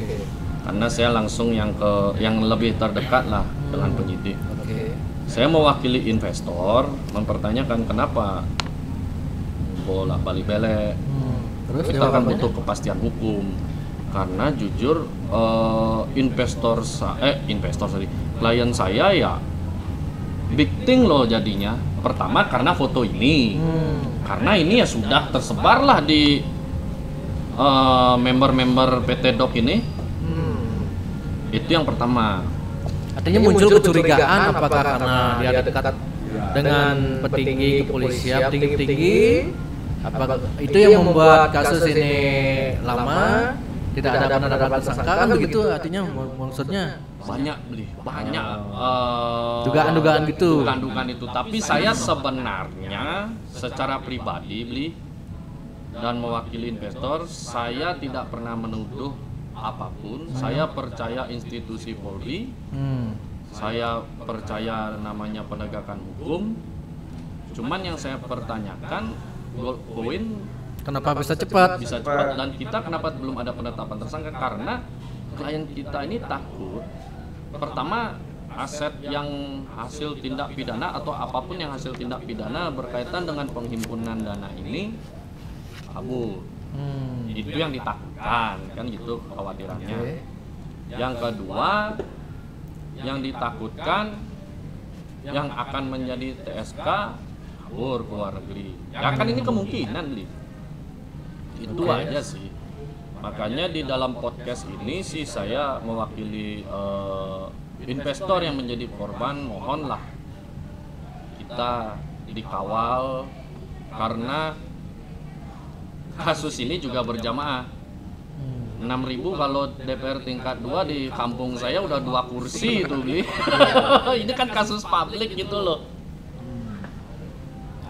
Karena saya langsung yang lebih terdekat lah dengan penyidik. Saya mewakili investor mempertanyakan kenapa bolak-balik belek. Terus kita kan butuh kepastian hukum karena jujur klien saya ya victim loh jadinya. Pertama karena foto ini, karena ini ya sudah tersebar lah di member-member PT Doc ini. Itu yang pertama. Artinya muncul kecurigaan apakah karena dia dekat dengan petinggi kepolisian tinggi-tinggi, apa itu yang membuat kasus ini lama, tidak ada penetapan tersangka kan begitu? Artinya maksudnya banyak dugaan-dugaan gitu. Dugaan itu, tapi saya sebenarnya secara pribadi beli dan mewakili investor, saya tidak pernah menuduh apapun. Saya percaya institusi Polri, saya percaya namanya penegakan hukum. Cuman yang saya pertanyakan gold coin kenapa bisa cepat? Bisa cepat dan kita kenapa belum ada penetapan tersangka? Karena klien kita ini takut. Pertama aset yang hasil tindak pidana atau apapun yang hasil tindak pidana berkaitan dengan penghimpunan dana ini kabur. Itu yang ditakutkan kan gitu kekhawatirannya. Yang kedua yang ditakutkan yang akan menjadi TSK kabur ke luar negeri. Ya kan ini kemungkinan nih. Itu aja sih. Makanya di dalam podcast ini sih saya mewakili investor yang menjadi korban, mohonlah kita dikawal karena kasus ini juga berjamaah. 6.000 kalau DPR tingkat 2 di kampung saya udah 2 kursi itu beli. Ini kan kasus publik gitu loh.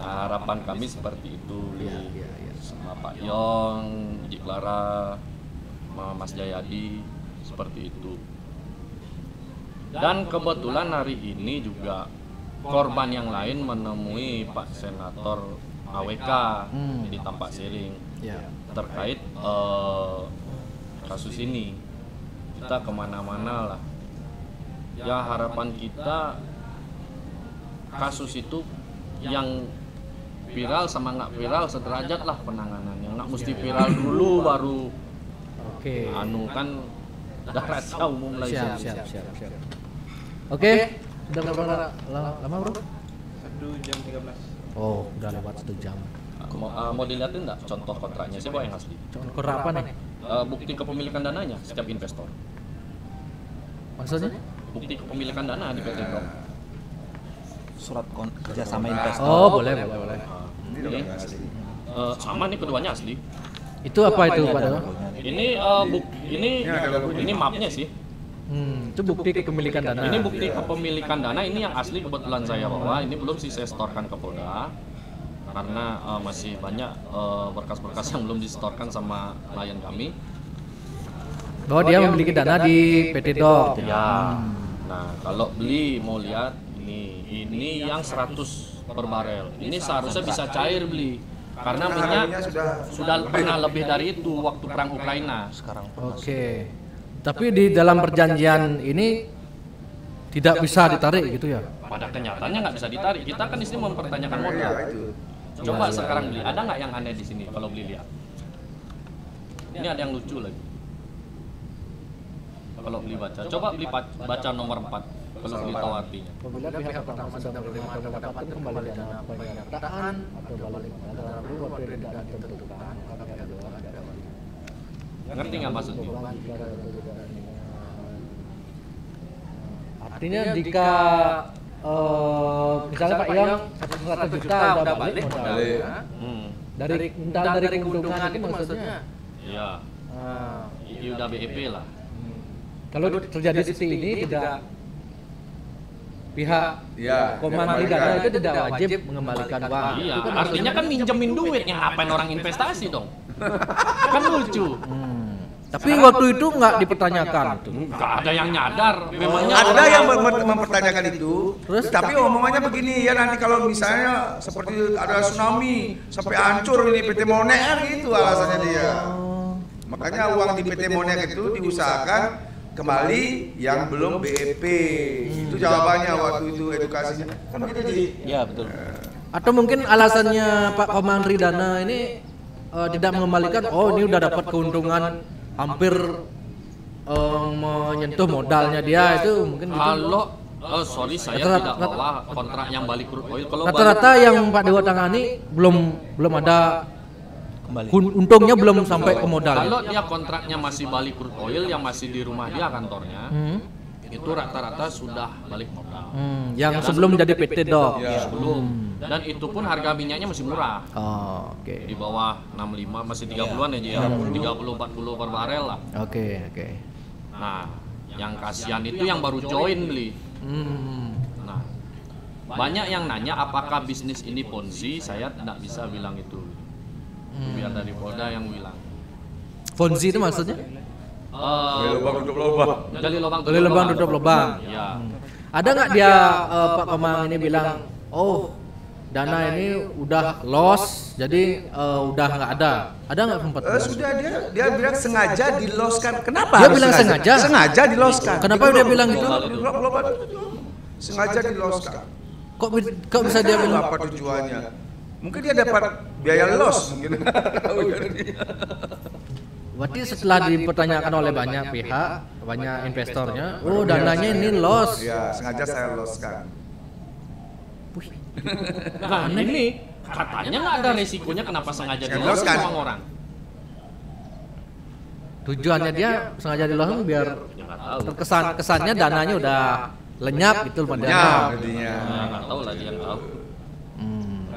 Harapan kami seperti itu sama Pak Yong, Iji Clara, Mas Jayadi seperti itu. Dan kebetulan hari ini juga korban yang lain menemui Pak Senator AWK di Tampak Siring terkait kasus ini. Kita kemana-mana lah. Ya harapan kita kasus itu yang viral sama nggak viral sederajat lah penanganannya. Nggak mesti viral dulu baru anu kan udah rahasia umum lah. Siap. Oke. Udah berapa lama bro? 1 jam 13. Oh, udah lewat 1 jam. Mau dilihatin nggak contoh kontraknya sih, yang asli? Contoh apa nih? Bukti kepemilikan dananya setiap investor. Maksudnya? Bukti kepemilikan dana di PT Doc. Surat kerjasama investor. Oh, boleh. Ini sama nih keduanya asli. Itu apa itu Pak Dewa? Ini mapnya sih. Itu bukti kepemilikan dana. Ini bukti kepemilikan dana ini yang asli kebetulan saya bawa. Ini belum sih saya setorkan ke Polda. karena masih banyak berkas-berkas yang belum disetorkan sama klien kami. Bahwa dia memiliki dana di PT Dok. Ya. Nah, kalau beli mau lihat ini yang 100 per barel. Ini seharusnya bisa cair beli. Karena minyak sudah pernah lebih dari itu waktu perang Ukraina. Sekarang. Oke. Tapi di dalam perjanjian ini tidak bisa ditarik gitu ya? Pada kenyataannya nggak bisa ditarik. Kita kan di sini mempertanyakan modal. Coba sekarang beli. Ada nggak yang aneh di sini kalau beli lihat? Ini ada yang lucu lagi. Kalau beli baca, coba beli baca nomor 4 kalau beli tahu artinya. Apabila pihak pertama sedang menerima atau mendapatkan kembali dana penyertaan atau balik modal waktu yang tidak ditentukan, maka pihak kedua ada Ngerti nggak maksudnya? Artinya jika misalnya Pak Yang 100 juta udah balik modalnya, dari keuntungan itu maksudnya? Iya. Udah BEP lah. Kalau terjadi seperti ini tidak pihak Komando Dana itu tidak wajib mengembalikan uang. Iya, Itu kan artinya kan minjemin duitnya, ngapain orang investasi dong? Kan lucu. Tapi waktu itu nggak dipertanyakan itu. Nggak ada yang nyadar. Memangnya Ada orang yang mempertanyakan itu, tapi omongannya begini ya, nanti kalau misalnya seperti ada tsunami sampai hancur ini PT Monek kan gitu alasannya dia. Makanya uang di PT Monek itu diusahakan kembali yang belum BEP. Itu jawabannya waktu itu edukasinya. Kan begitu Ji? Ya betul. Atau mungkin alasannya Pak Komando Dana ini tidak mengembalikan, oh ini udah dapat keuntungan hampir menyentuh modalnya dia, itu mungkin gitu. kalau sorry saya tidak bawa kontrak yang balik crude oil. Kalau Rata-rata yang Pak Dewa tangani belum ada untungnya belum sampai ke modal. kalau dia kontraknya masih balik crude oil yang masih di rumah dia kantornya, itu rata-rata sudah balik modal. Yang sebelum jadi PT Dok. Sebelum. Dan itu pun harga minyaknya masih murah. Oh, oke. Di bawah 65 masih 30-an aja ya. 30-40 per barel lah. Oke. Nah, yang kasihan itu yang baru join beli. Nah, banyak yang nanya apakah bisnis ini ponzi, saya tidak bisa bilang itu. Biar dari Polda yang bilang. Ponzi itu maksudnya? Gali lubang tutup lubang. Ya. Ada nggak dia Pak Komang ini bilang, oh dana ini udah loss, jadi udah nggak ada. Ada nggak sempat? Sudah dia bilang sengaja diloskan. Kenapa? Dia harus bilang sengaja? Sengaja diloskan. Kenapa dia bilang gitu? Sengaja diloskan. Kok bisa dia bilang? Apa tujuannya? Mungkin dia dapat biaya loss mungkin. Berarti setelah dipertanyakan oleh banyak pihak, banyak investornya, oh dananya ini loss. Ya, sengaja saya loskan. Nah, ini katanya nggak ada resikonya, kenapa sengaja Saya di-loss loskan. sama orang? Tujuannya dia sengaja di loss biar Ya nggak tahu. kesannya dananya udah lenyap gitu Ya, padahal. artinya. Ya, nggak tahu lah dia yang tahu.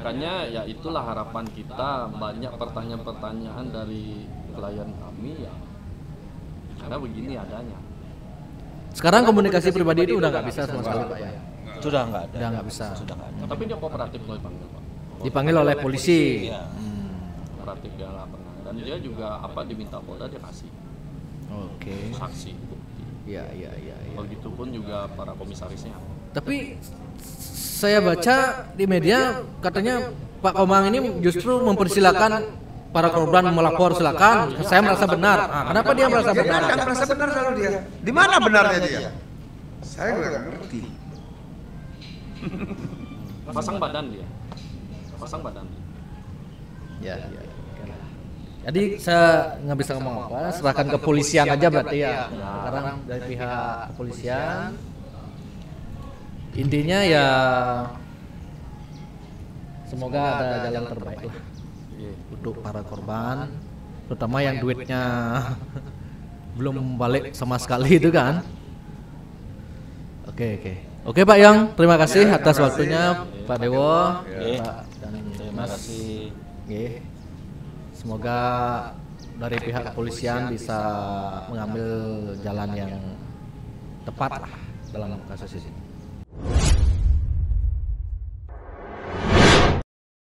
Makanya ya itulah harapan kita, banyak pertanyaan-pertanyaan dari klien kami ya. Karena begini adanya. Sekarang komunikasi pribadi itu udah nggak bisa sama sekali Pak ya. Sudah nggak ada. Udah nggak bisa. Sudah nggak ada. Tapi dia kooperatif kalau dipanggil Pak. Dipanggil oleh polisi. Iya. Kooperatif dia nggak pernah. Dan dia juga apa diminta Polda dia kasih Oke. saksi bukti. Iya. Begitupun juga para komisarisnya. Tapi saya baca di media katanya Pak Komang ini justru mempersilahkan para korban melapor, silakan. Saya merasa benar. Nah, kenapa dia merasa Dia benar? kan merasa benar selalu dia. Di mana benarnya dia? Saya nggak ngerti. Pasang badan dia. Pasang badan. Ya. Jadi saya nggak bisa ngomong apa, serahkan ke polisian aja berarti ya. Sekarang dari pihak kepolisian, intinya ya semoga ada jalan terbaik lah untuk para korban, terutama yang duitnya belum balik sama sekali itu kan. Oke Pak Yang, terima kasih atas waktunya Pak Dewo, Pak dan Terima kasih. Oke. Semoga dari pihak kepolisian bisa mengambil jalan yang tepat lah dalam kasus ini.